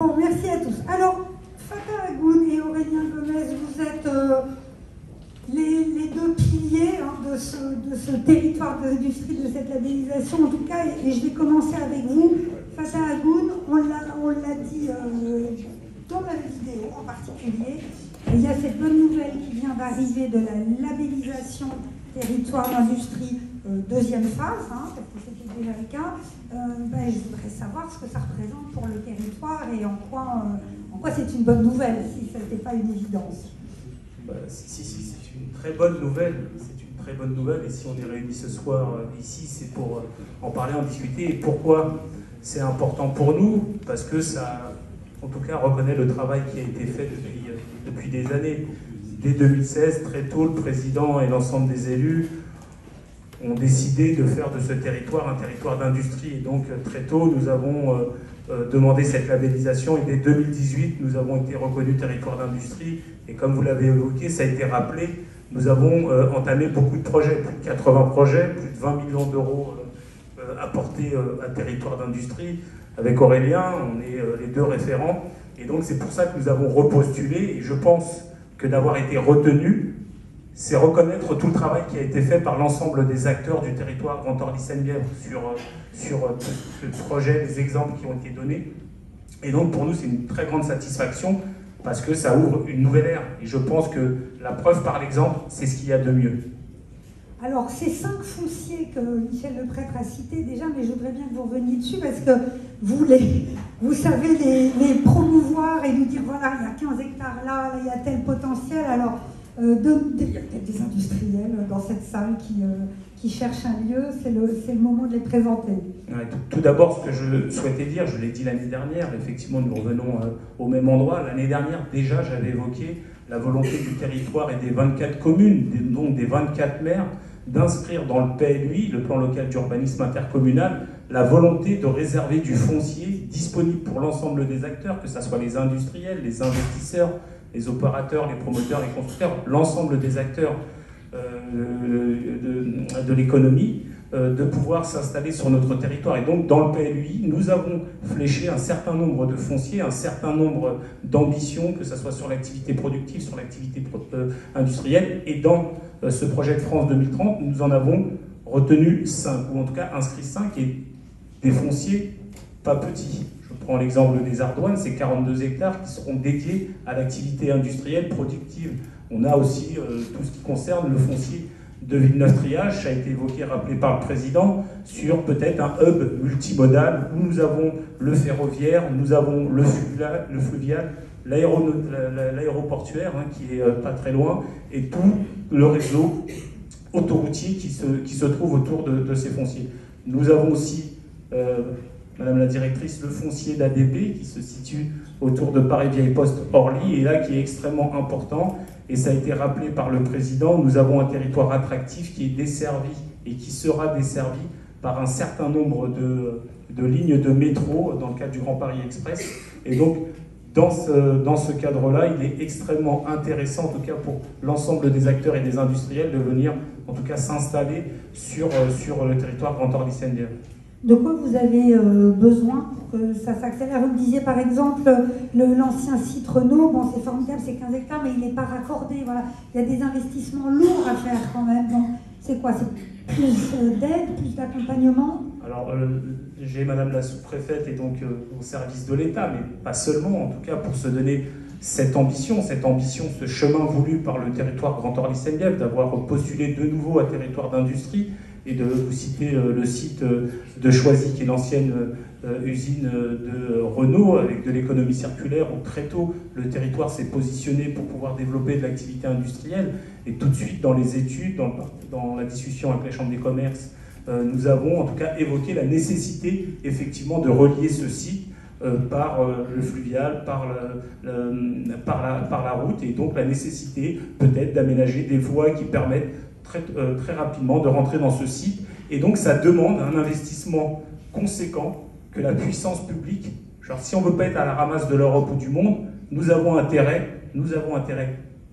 Bon, merci à tous. Alors, Fatah Agoun et Aurélien Gomez, vous êtes les deux piliers de ce territoire d'industrie, de cette labellisation en tout cas, et je vais commencer avec vous. Fatah Agoun, on l'a dit dans la vidéo en particulier, il y a cette bonne nouvelle qui vient d'arriver de la labellisation territoire d'industrie deuxième phase, parce que c'était déjà le cas. Je voudrais savoir ce que ça représente pour le territoire et en quoi c'est une bonne nouvelle, si ce n'était pas une évidence. Si, c'est une très bonne nouvelle. C'est une très bonne nouvelle. Et si on est réunis ce soir ici, c'est pour en parler, en discuter. Et pourquoi c'est important pour nous? Parce que ça, en tout cas, reconnaît le travail qui a été fait depuis des années. Dès 2016, très tôt, le président et l'ensemble des élus ont décidé de faire de ce territoire un territoire d'industrie. Et donc, très tôt, nous avons demandé cette labellisation. Et dès 2018, nous avons été reconnus territoire d'industrie. Et comme vous l'avez évoqué, ça a été rappelé, nous avons entamé beaucoup de projets, plus de 80 projets, plus de 20 millions d'euros apportés à territoire d'industrie. Avec Aurélien, on est les deux référents. Et donc, c'est pour ça que nous avons repostulé. Et je pense que d'avoir été retenus, c'est reconnaître tout le travail qui a été fait par l'ensemble des acteurs du territoire Grand Orly-Seine-Bièvre sur ce projet, les exemples qui ont été donnés. Et donc pour nous, c'est une très grande satisfaction parce que ça ouvre une nouvelle ère. Et je pense que la preuve par l'exemple, c'est ce qu'il y a de mieux. Alors, ces 5 fonciers que Michel Leprêtre a cités déjà, mais je voudrais bien que vous reveniez dessus parce que vous savez les promouvoir et nous dire voilà, il y a 15 hectares là, il y a tel potentiel. Alors, il y a peut-être des industriels dans cette salle qui cherchent un lieu, c'est le moment de les présenter. Ouais, tout d'abord, ce que je souhaitais dire, je l'ai dit l'année dernière, effectivement nous revenons au même endroit. L'année dernière, déjà, j'avais évoqué la volonté du territoire et des 24 communes, donc des 24 maires, d'inscrire dans le PLUI, le plan local d'urbanisme intercommunal, la volonté de réserver du foncier disponible pour l'ensemble des acteurs, que ce soit les industriels, les investisseurs, les opérateurs, les promoteurs, les constructeurs, l'ensemble des acteurs de l'économie, de pouvoir s'installer sur notre territoire. Et donc, dans le PLUI, nous avons fléché un certain nombre de fonciers, un certain nombre d'ambitions, que ce soit sur l'activité productive, sur l'activité industrielle. Et dans ce projet de France 2030, nous en avons retenu 5, ou en tout cas inscrit 5, et des fonciers pas petits. Je prends l'exemple des Ardoines, c'est 42 hectares qui seront dédiés à l'activité industrielle productive. On a aussi tout ce qui concerne le foncier de Villeneuve-Triage, ça a été évoqué, rappelé par le président, sur peut-être un hub multimodal où nous avons le ferroviaire, nous avons le fluvial, l'aéroportuaire qui est pas très loin, et tout le réseau autoroutier qui se trouve autour de ces fonciers. Nous avons aussi, Madame la directrice, le foncier d'ADP qui se situe autour de Paris-Vieille-Poste-Orly, et là qui est extrêmement important. Et ça a été rappelé par le président, nous avons un territoire attractif qui est desservi et qui sera desservi par un certain nombre de lignes de métro dans le cadre du Grand Paris Express. Et donc, dans ce cadre-là, il est extrêmement intéressant, en tout cas pour l'ensemble des acteurs et des industriels, de venir, en tout cas, s'installer sur le territoire Grand Orly-Seine-Bièvre. De quoi vous avez besoin pour que ça s'accélère? Vous me disiez par exemple l'ancien site Renault, bon c'est formidable, c'est 15 hectares, mais il n'est pas raccordé. Voilà. Il y a des investissements lourds à faire quand même. Donc c'est quoi? C'est plus d'aide, plus d'accompagnement? Alors j'ai Madame la sous-préfète et donc au service de l'État, mais pas seulement, en tout cas pour se donner cette ambition, ce chemin voulu par le territoire Grand Orly-Seine-Bièvre, d'avoir postulé de nouveau à territoire d'industrie, et de vous citer le site de Choisy, qui est l'ancienne usine de Renault, avec de l'économie circulaire, où très tôt le territoire s'est positionné pour pouvoir développer de l'activité industrielle. Et tout de suite, dans les études, dans la discussion avec la Chambre des commerces, nous avons en tout cas évoqué la nécessité effectivement de relier ce site par le fluvial, par la route, et donc la nécessité peut-être d'aménager des voies qui permettent très rapidement de rentrer dans ce site. Et donc ça demande un investissement conséquent que la puissance publique, genre si on ne veut pas être à la ramasse de l'Europe ou du monde, nous avons intérêt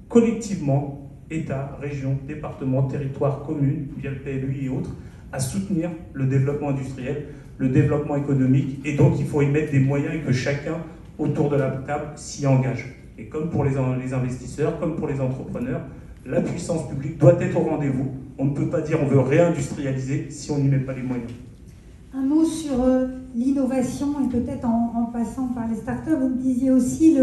collectivement, État, région, département, territoire, commune, via le PLUI et autres, à soutenir le développement industriel, le développement économique, et donc il faut y mettre des moyens et que chacun autour de la table s'y engagent. Et comme pour les investisseurs, comme pour les entrepreneurs, la puissance publique doit être au rendez-vous. On ne peut pas dire on veut réindustrialiser si on n'y met pas les moyens. Un mot sur l'innovation et peut-être en passant par les startups. Vous me disiez aussi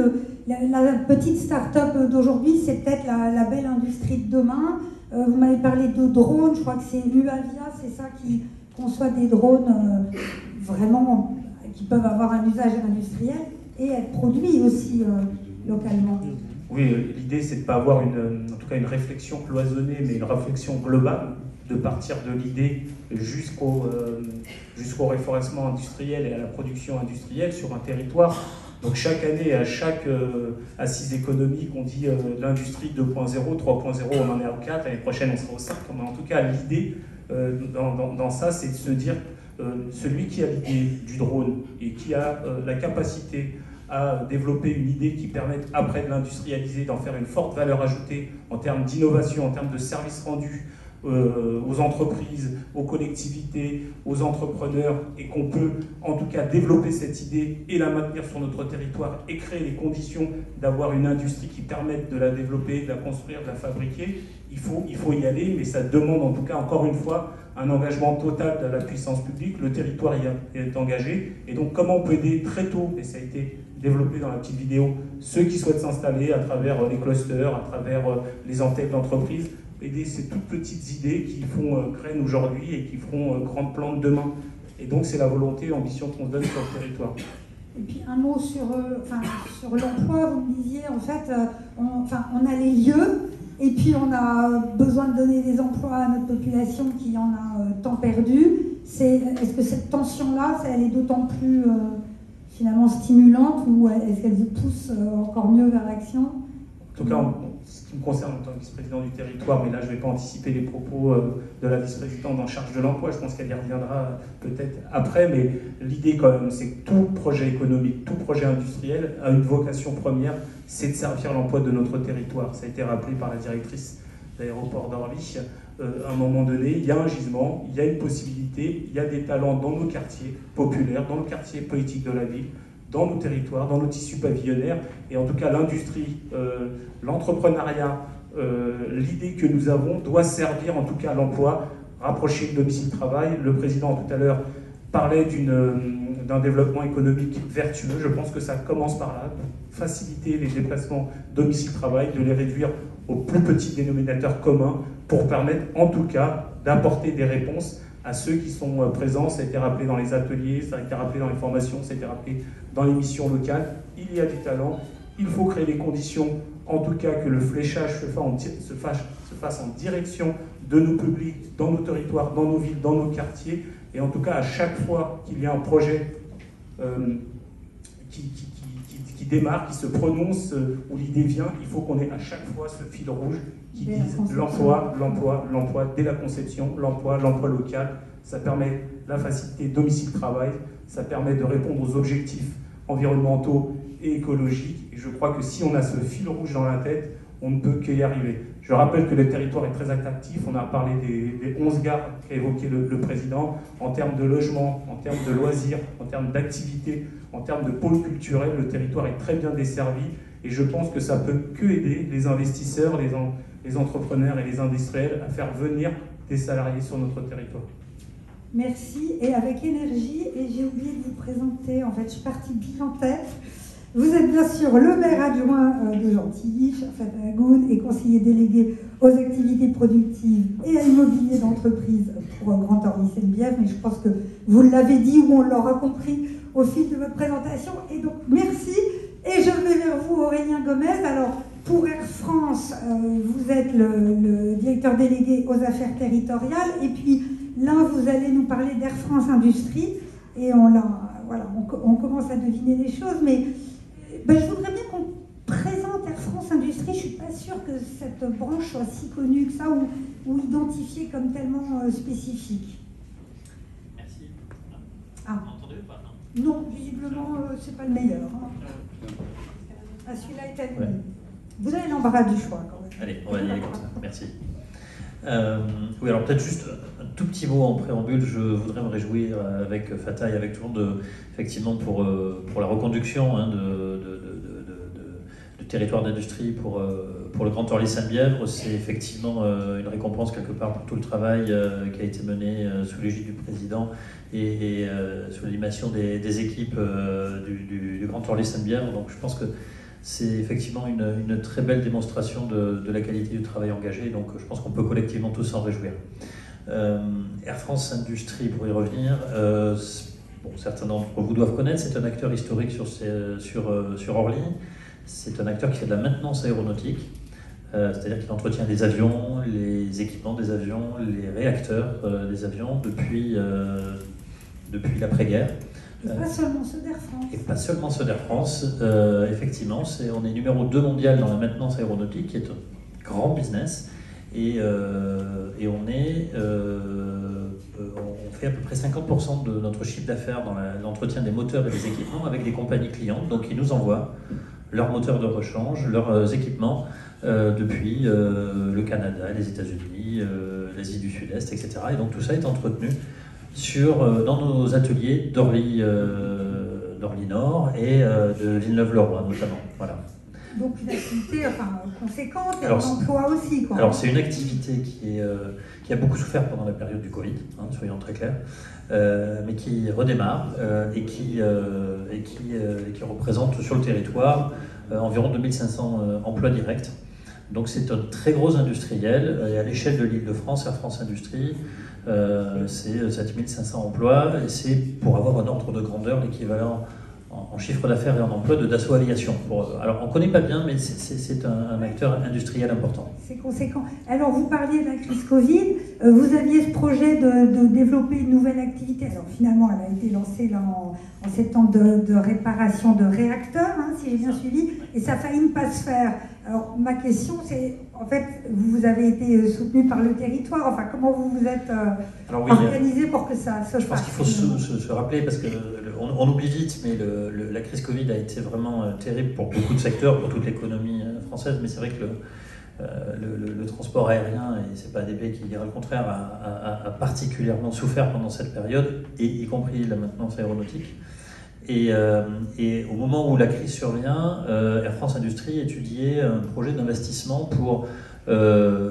la petite start-up d'aujourd'hui, c'est peut-être la belle industrie de demain. Vous m'avez parlé de drones, je crois que c'est Uavia, c'est ça qui conçoit des drones vraiment qui peuvent avoir un usage industriel et être produits aussi localement. Oui, l'idée c'est de ne pas avoir en tout cas une réflexion cloisonnée, mais une réflexion globale, de partir de l'idée jusqu'au référencement industriel et à la production industrielle sur un territoire. Donc chaque année, à chaque assise économique, on dit l'industrie 2.0, 3.0, on en est au 4, l'année prochaine on sera au 5. Mais en tout cas, l'idée dans ça, c'est de se dire, celui qui a l'idée du drone et qui a la capacité à développer une idée qui permette après de l'industrialiser, d'en faire une forte valeur ajoutée en termes d'innovation, en termes de services rendus aux entreprises, aux collectivités, aux entrepreneurs, et qu'on peut en tout cas développer cette idée et la maintenir sur notre territoire et créer les conditions d'avoir une industrie qui permette de la développer, de la construire, de la fabriquer, il faut y aller, mais ça demande en tout cas encore une fois un engagement total de la puissance publique. Le territoire y est engagé, et donc comment on peut aider très tôt, et ça a été développer dans la petite vidéo, ceux qui souhaitent s'installer à travers les clusters, à travers les antennes d'entreprise, aider ces toutes petites idées qui font graines aujourd'hui et qui feront grandes plantes demain. Et donc c'est la volonté et l'ambition qu'on donne sur le territoire. Et puis un mot sur l'emploi, vous me disiez, en fait, on a les lieux, et puis on a besoin de donner des emplois à notre population qui en a tant perdu. Est-ce que cette tension-là, elle est d'autant plus finalement stimulante, ou est-ce qu'elle vous pousse encore mieux vers l'action? En tout cas, ce qui me concerne en tant que vice-président du territoire, mais là je ne vais pas anticiper les propos de la vice-présidente en charge de l'emploi, je pense qu'elle y reviendra peut-être après, mais l'idée quand même, c'est que tout projet économique, tout projet industriel a une vocation première, c'est de servir l'emploi de notre territoire. Ça a été rappelé par la directrice de l'aéroport d'Orly. À un moment donné, il y a un gisement, il y a une possibilité, il y a des talents dans nos quartiers populaires, dans le quartier politique de la ville, dans nos territoires, dans nos tissus pavillonnaires, et en tout cas l'industrie, l'entrepreneuriat, l'idée que nous avons doit servir en tout cas à l'emploi, rapprocher le domicile travail. Le président tout à l'heure parlait d'un développement économique vertueux. Je pense que ça commence par là, faciliter les déplacements domicile-travail, de les réduire au plus petit dénominateur commun pour permettre en tout cas d'apporter des réponses à ceux qui sont présents. Ça a été rappelé dans les ateliers, ça a été rappelé dans les formations, ça a été rappelé dans les missions locales. Il y a du talent, il faut créer les conditions, en tout cas que le fléchage se fasse en direction de nos publics, dans nos territoires, dans nos villes, dans nos quartiers, et en tout cas à chaque fois qu'il y a un projet qui démarre, qui se prononce, où l'idée vient, il faut qu'on ait à chaque fois ce fil rouge qui dise l'emploi, l'emploi, l'emploi dès la conception, l'emploi local. Ça permet la facilité domicile-travail, ça permet de répondre aux objectifs environnementaux et écologiques. Et je crois que si on a ce fil rouge dans la tête, on ne peut qu'y arriver. Je rappelle que le territoire est très attractif. On a parlé des 11 gares qu'a évoqué le président, en termes de logement, en termes de loisirs, en termes d'activités, en termes de pôle culturel. Le territoire est très bien desservi, et je pense que ça peut que aider les investisseurs, les entrepreneurs et les industriels à faire venir des salariés sur notre territoire. Merci, et avec énergie, et j'ai oublié de vous présenter, en fait je suis partie bien en tête. Vous êtes bien sûr le maire adjoint de Gentilly, Sharfat Agoun, et conseiller délégué aux activités productives et à l'immobilier d'entreprise pour Grand Orly-Seine-Bièvre, mais je pense que vous l'avez dit ou on l'aura compris au fil de votre présentation, et donc merci. Et je vais vers vous, Aurélien Gomez. Alors, pour Air France, vous êtes le directeur délégué aux affaires territoriales, et puis là, vous allez nous parler d'Air France Industrie, et on commence à deviner les choses, mais je voudrais bien qu'on présente Air France Industrie. Je ne suis pas sûre que cette branche soit si connue que ça, ou identifiée comme tellement spécifique. Merci. Ah. Vous m'entendez ou pas? Non, visiblement, c'est pas le meilleur. Hein. Ah, celui-là est annulé. Ouais. Vous avez l'embarras du choix, quand même. Allez, on va y aller comme ça. Merci. Oui, alors peut-être juste un tout petit mot en préambule. Je voudrais me réjouir avec Fatah et avec tout le monde, effectivement, pour la reconduction hein, de territoire d'industrie pour le Grand Orly Sainte-Bièvre. C'est effectivement une récompense quelque part pour tout le travail qui a été mené sous l'égide du président et sous l'animation des équipes du Grand Orly Sainte-Bièvre. Donc je pense que c'est effectivement une très belle démonstration de la qualité du travail engagé, donc je pense qu'on peut collectivement tous s'en réjouir. Air France Industrie, pour y revenir, certains d'entre vous doivent connaître, c'est un acteur historique sur Orly. C'est un acteur qui fait de la maintenance aéronautique, c'est-à-dire qu'il entretient les avions, les équipements des avions, les réacteurs des avions depuis l'après-guerre. Et pas seulement ceux d'Air France. Et pas seulement ceux d'Air France, effectivement. On est numéro 2 mondial dans la maintenance aéronautique, qui est un grand business. Et on fait à peu près 50% de notre chiffre d'affaires dans l'entretien des moteurs et des équipements avec des compagnies clientes. Donc ils nous envoient leurs moteurs de rechange, leurs équipements depuis le Canada, les États-Unis, l'Asie du Sud-Est, etc. Et donc tout ça est entretenu dans nos ateliers d'Orly Nord et de Villeneuve-le-Roi notamment. Voilà. Donc une activité conséquente et un emploi aussi. Quoi. Alors c'est une activité qui a beaucoup souffert pendant la période du Covid, hein, soyons très clairs, mais qui redémarre et qui représente sur le territoire environ 2500 emplois directs. Donc c'est un très gros industriel, et à l'échelle de l'Île-de-France, Air France Industrie, c'est 7500 emplois, et c'est pour avoir un ordre de grandeur l'équivalent en chiffre d'affaires et en emploi de Dassault Aviation. Alors on ne connaît pas bien, mais c'est un acteur industriel important. C'est conséquent. Alors vous parliez de la crise Covid, vous aviez ce projet de développer une nouvelle activité. Alors finalement elle a été lancée là en septembre de réparation de réacteurs, hein, si j'ai bien suivi, et ça a failli ne pas se faire. Alors ma question c'est, en fait, vous avez été soutenu par le territoire, enfin comment vous vous êtes organisé pour que ça se fasse? Je pense qu'il faut se rappeler, parce qu'on oublie vite, mais la crise Covid a été vraiment terrible pour beaucoup de secteurs, pour toute l'économie française, mais c'est vrai que le transport aérien, et c'est pas ADP qui dira le contraire, a particulièrement souffert pendant cette période, y compris la maintenance aéronautique. Et au moment où la crise survient, Air France Industrie étudiait un projet d'investissement pour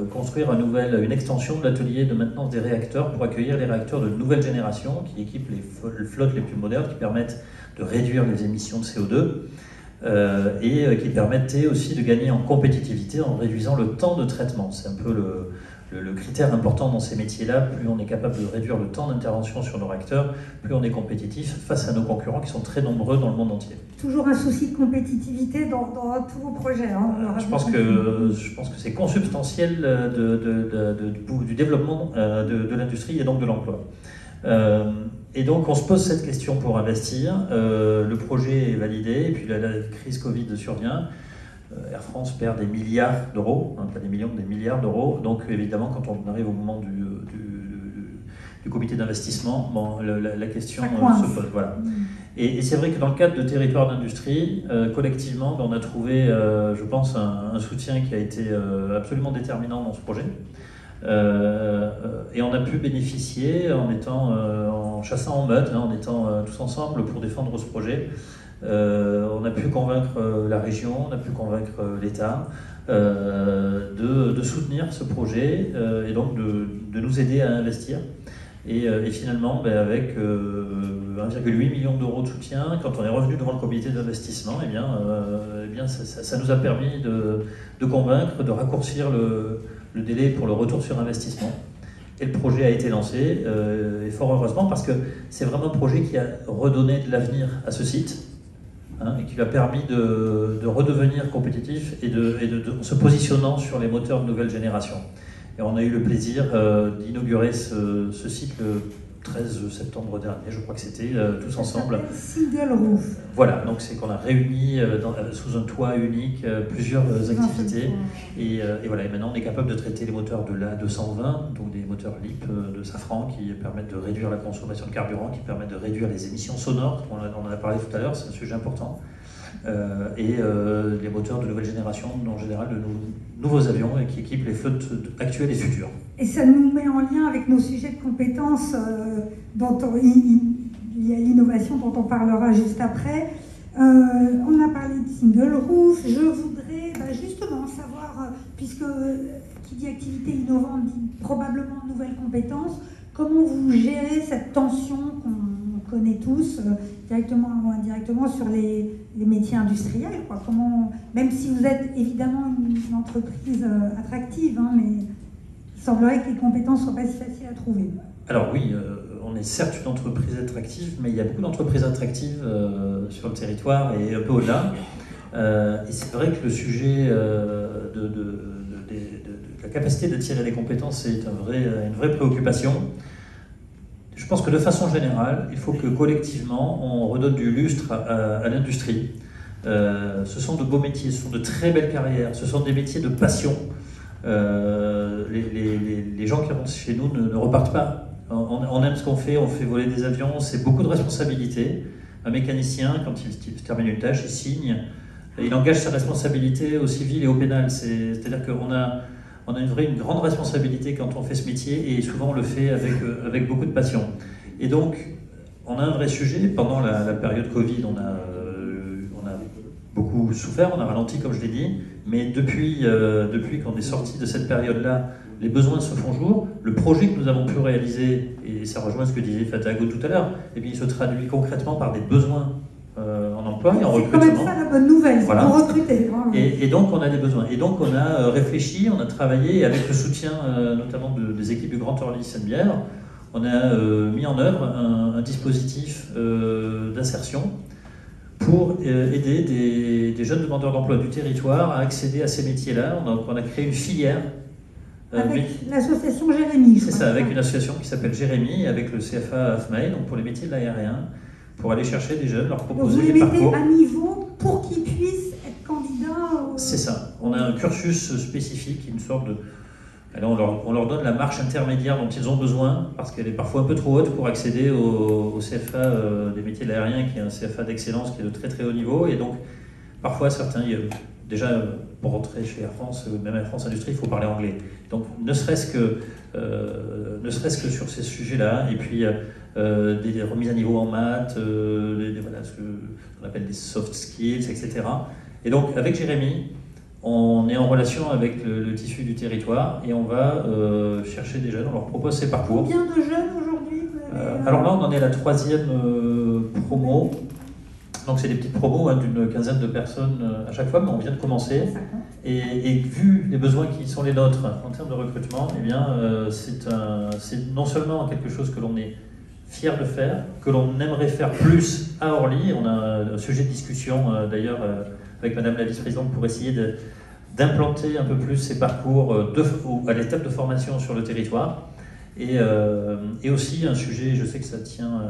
construire une extension de l'atelier de maintenance des réacteurs pour accueillir les réacteurs de nouvelle génération qui équipent les flottes les plus modernes, qui permettent de réduire les émissions de CO2 et qui permettaient aussi de gagner en compétitivité en réduisant le temps de traitement. C'est un peu le critère important dans ces métiers-là. Plus on est capable de réduire le temps d'intervention sur nos réacteurs, plus on est compétitif face à nos concurrents qui sont très nombreux dans le monde entier. Toujours un souci de compétitivité dans tous vos projets. Hein, je pense que c'est consubstantiel du développement de l'industrie et donc de l'emploi. Et donc on se pose cette question pour investir. Le projet est validé et puis la crise Covid survient. Air France perd des milliards d'euros, hein, pas des millions, des milliards d'euros. Donc évidemment, quand on arrive au moment du comité d'investissement, la question se pose. Voilà. Et c'est vrai que dans le cadre de territoire d'industrie, collectivement, on a trouvé, je pense, un soutien qui a été absolument déterminant dans ce projet. Et on a pu bénéficier en chassant en meute, hein, en étant tous ensemble pour défendre ce projet. On a pu convaincre la région, on a pu convaincre l'État de soutenir ce projet et donc de nous aider à investir. Et finalement, avec 1,8 million d'euros de soutien, quand on est revenu devant le comité d'investissement, ça nous a permis de convaincre, de raccourcir le délai pour le retour sur investissement. Et le projet a été lancé, et fort heureusement, parce que c'est vraiment un projet qui a redonné de l'avenir à ce site. Et qui lui a permis de redevenir compétitif et en se positionnant sur les moteurs de nouvelle génération. Et on a eu le plaisir d'inaugurer ce site le 13 septembre dernier, je crois que c'était, tous ensemble. Single Roof. Voilà, donc c'est qu'on a réuni sous un toit unique plusieurs activités. Et voilà, et maintenant on est capable de traiter les moteurs de l'A220, donc des moteurs LIP de Safran qui permettent de réduire la consommation de carburant, qui permettent de réduire les émissions sonores, on en a parlé tout à l'heure, c'est un sujet important. et les moteurs de nouvelle génération, en général de nouveaux avions qui équipent les flottes actuelles et futures. Et ça nous met en lien avec nos sujets de compétences il y a l'innovation dont on parlera juste après. On a parlé de single roof. Je voudrais justement savoir, puisque qui dit activité innovante dit probablement nouvelles compétences, comment vous gérez cette tension qu'on connaît tous, directement ou indirectement, sur les métiers industriels, quoi. Comment, même si vous êtes évidemment une entreprise attractive, hein, mais il semblerait que les compétences ne soient pas si faciles à trouver. Alors oui, on est certes une entreprise attractive, mais il y a beaucoup d'entreprises attractives sur le territoire et un peu au-delà. Et c'est vrai que le sujet de la capacité d'attirer des compétences est une vraie préoccupation. Je pense que de façon générale, il faut que collectivement, on redonne du lustre à l'industrie. Ce sont de beaux métiers, ce sont de très belles carrières, ce sont des métiers de passion. Les gens qui rentrent chez nous ne repartent pas. On aime ce qu'on fait, on fait voler des avions, c'est beaucoup de responsabilités. Un mécanicien, quand il termine une tâche, il signe, et il engage sa responsabilité au civil et au pénal. C'est-à-dire qu'on a une grande responsabilité quand on fait ce métier, et souvent on le fait avec beaucoup de passion. Et donc, on a un vrai sujet. Pendant la période Covid, on a beaucoup souffert, on a ralenti comme je l'ai dit, mais depuis qu'on est sorti de cette période-là, les besoins se font jour. Le projet que nous avons pu réaliser, et ça rejoint ce que disait Fatago tout à l'heure, et bien il se traduit concrètement par des besoins en emploi et en recrutement. C'est quand même ça la bonne nouvelle, voilà. Pour recruter. Hein. Et donc on a des besoins. Et donc on a réfléchi, on a travaillé, avec le soutien notamment des équipes du Grand Orly Seine-Bière, on a mis en œuvre un dispositif d'insertion pour aider des jeunes demandeurs d'emploi du territoire à accéder à ces métiers-là. On a créé une filière. Avec l'association Jérémy. C'est ça, avec une association qui s'appelle Jérémy, avec le CFA AFMAE, donc pour les métiers de l'aérien, pour aller chercher des jeunes, leur proposer des parcours. Vous les mettez à niveau pour qu'ils puissent être candidats C'est ça. On a un cursus spécifique, une sorte de... Alors on leur donne la marche intermédiaire dont ils ont besoin, parce qu'elle est parfois un peu trop haute pour accéder au CFA des métiers de l'aérien, qui est un CFA d'excellence qui est de très très haut niveau. Et donc, parfois, certains... Déjà, pour rentrer chez Air France, même Air France Industrie, il faut parler anglais. Donc, ne serait-ce que sur ces sujets-là, et puis des remises à niveau en maths, voilà, ce qu'on appelle des soft skills, etc. Et donc, avec Jérémy, on est en relation avec le tissu du territoire, et on va chercher des jeunes, on leur propose ces parcours. Combien de jeunes aujourd'hui Alors là, on en est à la 3e promo. Donc c'est des petites promos d'une quinzaine de personnes à chaque fois, mais on vient de commencer. Et vu les besoins qui sont les nôtres en termes de recrutement, eh bien, c'est non seulement quelque chose que l'on est fier de faire, que l'on aimerait faire plus à Orly. On a un sujet de discussion d'ailleurs avec Madame la vice-présidente pour essayer d'implanter un peu plus ces parcours à l'étape de formation sur le territoire. Et aussi un sujet, je sais que ça tient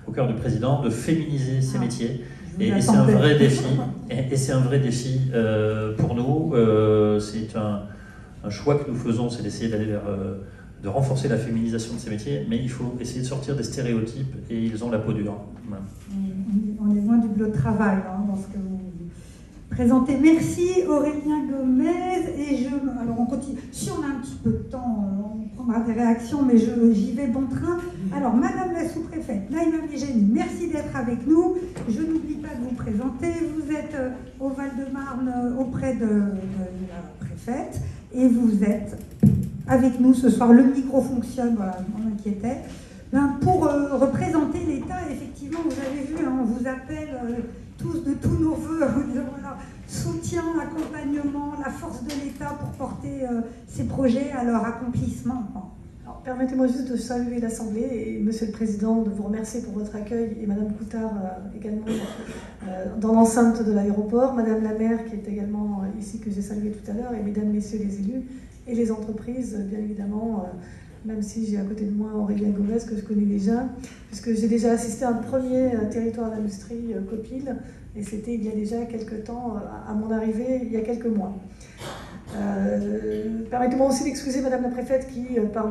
au cœur du président, de féminiser ces métiers. Et c'est un vrai défi. Et c'est un vrai défi pour nous. C'est un choix que nous faisons, c'est d'essayer d'aller de renforcer la féminisation de ces métiers, mais il faut essayer de sortir des stéréotypes, et ils ont la peau dure. Voilà. On est loin du boulot de travail dans ce que vous présentez. Merci Aurélien Gomez. Et alors on continue. Si on a un petit peu de temps, on prendra des réactions, mais j'y vais bon train. Alors, Madame la sous-préfète, Naïma Mégénie, merci d'être avec nous. Je n'oublie pas de vous présenter. Vous êtes au Val-de-Marne auprès de la préfète, et vous êtes avec nous ce soir. Le micro fonctionne, voilà, je m'en inquiétais. Pour représenter l'État, effectivement, vous avez vu, on vous appelle tous de tous nos voeux, voilà, soutien, accompagnement, la force de l'État pour porter ces projets à leur accomplissement. Alors, permettez-moi juste de saluer l'Assemblée et Monsieur le Président, de vous remercier pour votre accueil, et Madame Coutard également dans l'enceinte de l'aéroport, Madame la maire qui est également ici, que j'ai salué tout à l'heure, et Mesdames, Messieurs les élus et les entreprises, bien évidemment, même si j'ai à côté de moi Aurélien Gomez, que je connais déjà, puisque j'ai déjà assisté à un premier territoire d'industrie COPIL, et c'était il y a déjà quelques temps, à mon arrivée, il y a quelques mois. Permettez-moi aussi d'excuser Madame la Préfète qui, par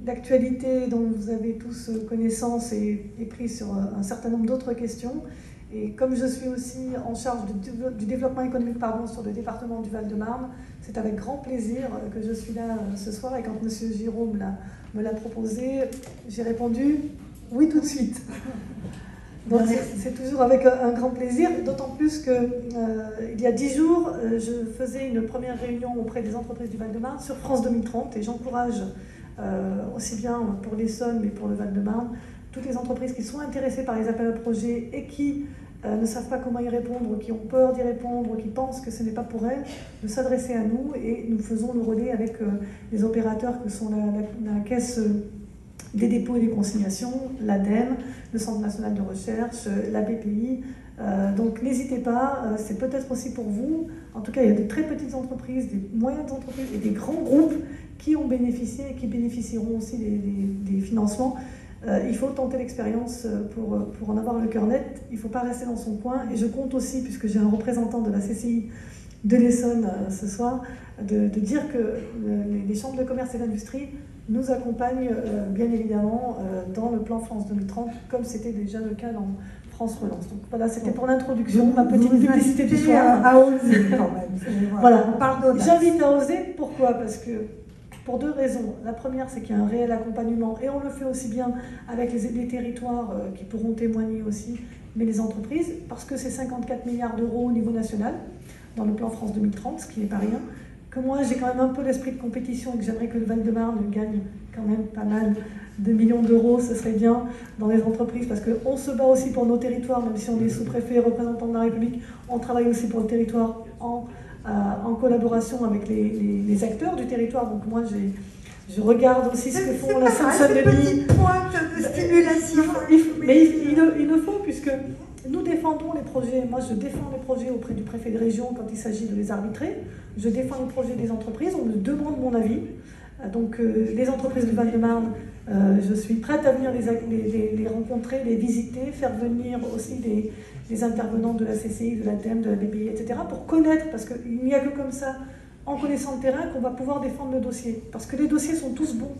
l'actualité dont vous avez tous connaissance, est prise sur un certain nombre d'autres questions. Et comme je suis aussi en charge du développement économique sur le département du Val-de-Marne, c'est avec grand plaisir que je suis là ce soir. Et quand M. Giraud me l'a proposé, j'ai répondu oui tout de suite. Donc c'est toujours avec un grand plaisir, d'autant plus qu'il y a 10 jours, je faisais une première réunion auprès des entreprises du Val-de-Marne sur France 2030 et j'encourage aussi bien pour l'Essonne mais pour le Val-de-Marne, toutes les entreprises qui sont intéressées par les appels à projets et qui ne savent pas comment y répondre, qui ont peur d'y répondre, qui pensent que ce n'est pas pour elles, de s'adresser à nous et nous faisons le relais avec les opérateurs que sont la Caisse des dépôts et des consignations, l'ADEME, le Centre national de recherche, la BPI. Donc n'hésitez pas, c'est peut-être aussi pour vous. En tout cas, il y a des très petites entreprises, des moyennes entreprises et des grands groupes qui ont bénéficié et qui bénéficieront aussi des financements. Il faut tenter l'expérience pour en avoir le cœur net. Il ne faut pas rester dans son coin. Et je compte aussi, puisque j'ai un représentant de la CCI de l'Essonne ce soir, de dire que les chambres de commerce et d'industrie nous accompagnent bien évidemment dans le plan France 2030, comme c'était déjà le cas dans France Relance. Donc voilà, c'était pour l'introduction, ma petite publicité du soir. À oser quand même. Voilà. On parle d'audace. J'invite à oser. Pourquoi? Parce que pour 2 raisons. La première, c'est qu'il y a un réel accompagnement, et on le fait aussi bien avec les territoires qui pourront témoigner aussi, mais les entreprises, parce que c'est 54 milliards d'euros au niveau national, dans le plan France 2030, ce qui n'est pas rien. Que moi, j'ai quand même un peu l'esprit de compétition et que j'aimerais que le Val-de-Marne gagne quand même pas mal de millions d'euros, ce serait bien dans les entreprises, parce qu'on se bat aussi pour nos territoires, même si on est sous-préfet, représentant de la République, on travaille aussi pour le territoire en collaboration avec les acteurs du territoire. Donc moi, je regarde aussi ce que font la Seine-Saint-Denis. C'est une petite pointe de stimulation. Mais il le faut, puisque nous défendons les projets. Moi, je défends les projets auprès du préfet de région quand il s'agit de les arbitrer. Je défends les projets des entreprises. On me demande mon avis. Donc, les entreprises du Val-de-Marne, je suis prête à venir les rencontrer, les visiter, faire venir aussi les intervenants de la CCI, de l'ADEME, de la BPI, etc. pour connaître, parce qu'il n'y a que comme ça, en connaissant le terrain, qu'on va pouvoir défendre le dossier. Parce que les dossiers sont tous bons.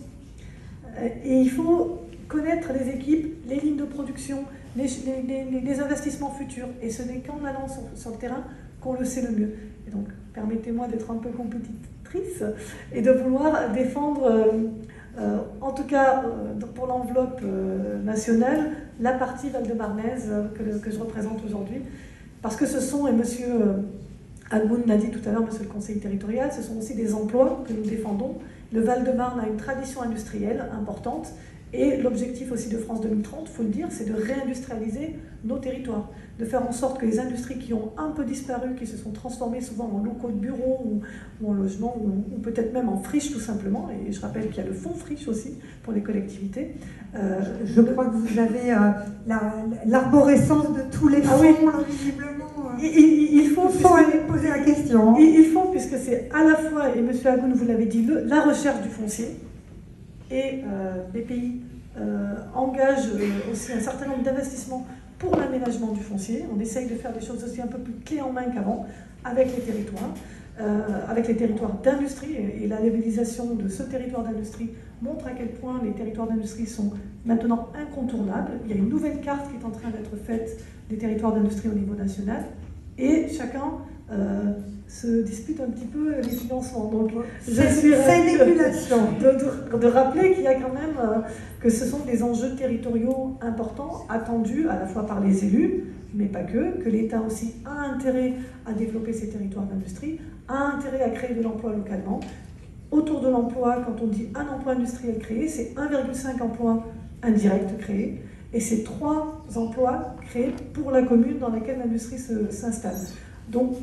Et il faut connaître les équipes, les lignes de production, les investissements futurs. Et ce n'est qu'en allant sur le terrain qu'on le sait le mieux. Et donc, permettez-moi d'être un peu compétitrice et de vouloir défendre, en tout cas pour l'enveloppe nationale, la partie val-de-marnaise que je représente aujourd'hui. Parce que ce sont, et monsieur Alboun l'a dit tout à l'heure, monsieur le conseiller territorial, ce sont aussi des emplois que nous défendons. Le Val-de-Marne a une tradition industrielle importante. Et l'objectif aussi de France 2030, il faut le dire, c'est de réindustrialiser nos territoires, de faire en sorte que les industries qui ont un peu disparu, qui se sont transformées souvent en locaux de bureaux ou en logements, ou peut-être même en friches tout simplement, et je rappelle qu'il y a le fonds friche aussi pour les collectivités. Je crois que vous avez l'arborescence de tous les fonds, oui. là, visiblement. Il faut aller poser la question. Il faut, puisque c'est à la fois, et M. Agoun vous l'avez dit, la recherche du foncier, et BPI engage aussi un certain nombre d'investissements pour l'aménagement du foncier. On essaye de faire des choses aussi un peu plus clés en main qu'avant avec les territoires d'industrie. Et la labellisation de ce territoire d'industrie montre à quel point les territoires d'industrie sont maintenant incontournables. Il y a une nouvelle carte qui est en train d'être faite des territoires d'industrie au niveau national. Et chacun se dispute un petit peu les financements. Donc, je suis de rappeler qu'il y a quand même que ce sont des enjeux territoriaux importants, attendus à la fois par les élus, mais pas que l'État aussi a intérêt à développer ces territoires d'industrie, a intérêt à créer de l'emploi localement. Autour de l'emploi, quand on dit un emploi industriel créé, c'est 1,5 emplois indirects créés, et c'est 3 emplois créés pour la commune dans laquelle l'industrie s'installe. Donc,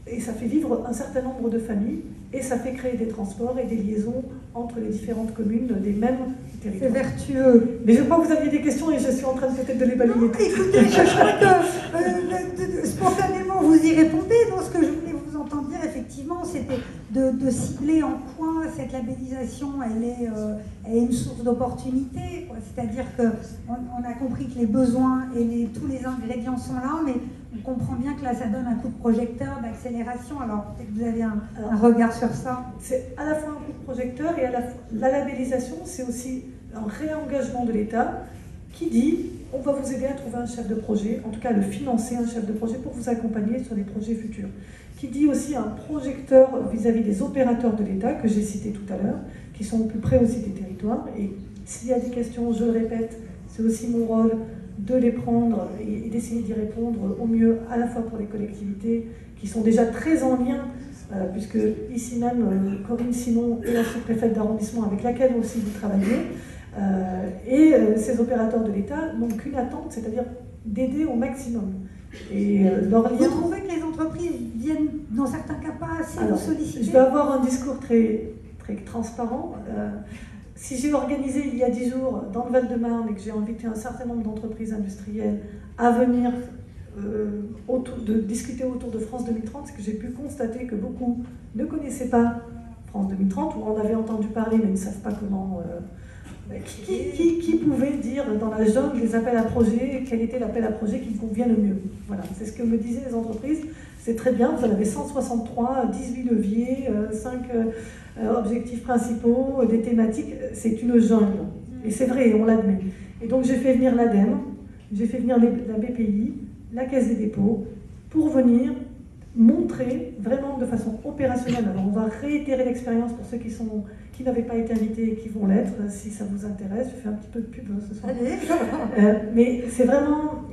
et ça fait vivre un certain nombre de familles, et ça fait créer des transports et des liaisons entre les différentes communes des mêmes territoires. C'est vertueux. Mais je crois que vous aviez des questions et je suis en train peut-être de les balayer. Non, écoutez, je crois que spontanément vous y répondez. Donc, ce que je voulais vous entendre dire, effectivement, c'était de cibler en quoi cette labellisation, elle est une source d'opportunité. C'est-à-dire qu'on a compris que les besoins et tous les ingrédients sont là, mais on comprend bien que là, ça donne un coup de projecteur, d'accélération. Alors, peut-être que vous avez un regard sur ça. C'est à la fois un coup de projecteur et la labellisation, c'est aussi un réengagement de l'État qui dit on va vous aider à trouver un chef de projet, en tout cas à le financer, un chef de projet pour vous accompagner sur les projets futurs. Qui dit aussi un projecteur vis-à-vis des opérateurs de l'État, que j'ai cité tout à l'heure, qui sont au plus près aussi des territoires. Et s'il y a des questions, je le répète, c'est aussi mon rôle de les prendre et d'essayer d'y répondre au mieux, à la fois pour les collectivités, qui sont déjà très en lien, puisque ici même, Corinne Simon est la sous-préfète d'arrondissement avec laquelle aussi vous travaillez, et ces opérateurs de l'État n'ont qu'une attente, c'est-à-dire d'aider au maximum. Et leur lien... Vous trouvez que les entreprises viennent, dans certains cas, pas assez vous solliciter? Je vais avoir un discours très, très transparent. Si j'ai organisé il y a 10 jours dans le Val-de-Marne et que j'ai invité un certain nombre d'entreprises industrielles à venir discuter autour de France 2030, c'est que j'ai pu constater que beaucoup ne connaissaient pas France 2030, ou en avaient entendu parler mais ne savent pas comment... Qui pouvait dire dans la jungle les appels à projets, quel était l'appel à projet qui convient le mieux? Voilà, c'est ce que me disaient les entreprises. C'est très bien, vous en avez 163, 18 leviers, 5 objectifs principaux, des thématiques, c'est une jungle. Et c'est vrai, on l'admet. Et donc j'ai fait venir l'ADEME, j'ai fait venir la BPI, la Caisse des dépôts, pour venir montrer vraiment de façon opérationnelle. Alors on va réitérer l'expérience pour ceux qui n'avaient pas été invités et qui vont l'être, si ça vous intéresse. Je fais un petit peu de pub ce soir. Mais c'est vraiment,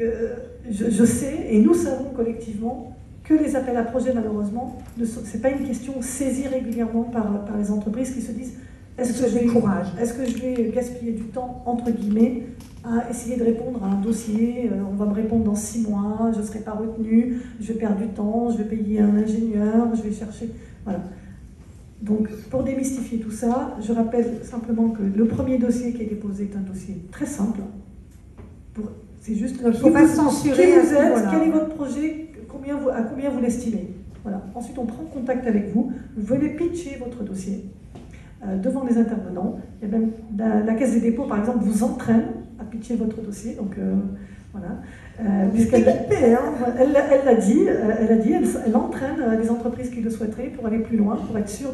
je sais, et nous savons collectivement, que les appels à projets, malheureusement, ce n'est pas une question saisie régulièrement par les entreprises qui se disent est-ce que je vais gaspiller du temps, entre guillemets, à essayer de répondre à un dossier, on va me répondre dans 6 mois, je ne serai pas retenu, je vais perdre du temps, je vais payer un ingénieur, je vais chercher... Voilà. Donc, pour démystifier tout ça, je rappelle simplement que le premier dossier qui est déposé est un dossier très simple. C'est juste il ne faut pas censurer. Qui vous êtes, quel est votre projet, à combien vous l'estimez. Voilà. Ensuite, on prend contact avec vous, vous venez pitcher votre dossier devant les intervenants. Il y a même la Caisse des dépôts, par exemple, vous entraîne à pitcher votre dossier. Donc, voilà. Puisqu'elle l'a dit, elle entraîne les entreprises qui le souhaiteraient pour aller plus loin, pour être sûr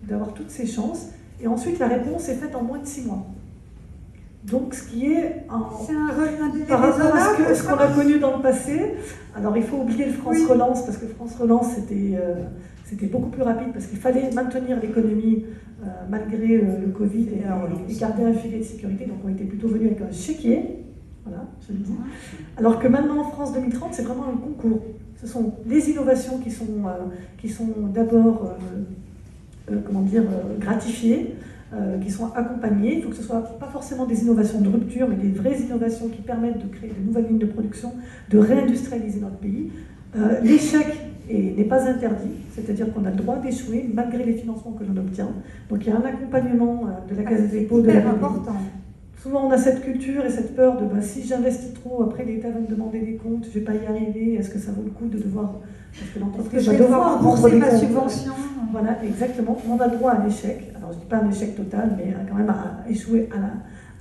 d'avoir toutes ces chances. Et ensuite, la réponse est faite en moins de 6 mois. Donc, ce qui est par rapport à ce qu'on a connu dans le passé. Alors, il faut oublier le France Relance, parce que France Relance, c'était beaucoup plus rapide, parce qu'il fallait maintenir l'économie malgré le Covid et garder un filet de sécurité. Donc, on était plutôt venus avec un chéquier. Voilà, je le dis. Alors que maintenant, France 2030, c'est vraiment un concours. Ce sont des innovations qui sont d'abord, gratifiées, qui sont accompagnées. Il faut que ce ne soit pas forcément des innovations de rupture, mais des vraies innovations qui permettent de créer de nouvelles lignes de production, de réindustrialiser notre pays. L'échec n'est pas interdit, c'est-à-dire qu'on a le droit d'échouer malgré les financements que l'on obtient. Donc il y a un accompagnement de la Caisse des dépôts, de la important. Souvent, on a cette culture et cette peur de si j'investis trop, après l'État va me demander des comptes, je ne vais pas y arriver, est-ce que ça vaut le coup de devoir. Parce que l'entreprise va devoir rembourser ma subvention. Voilà, exactement. On a le droit à l'échec. Alors, je ne dis pas un échec total, mais quand même à échouer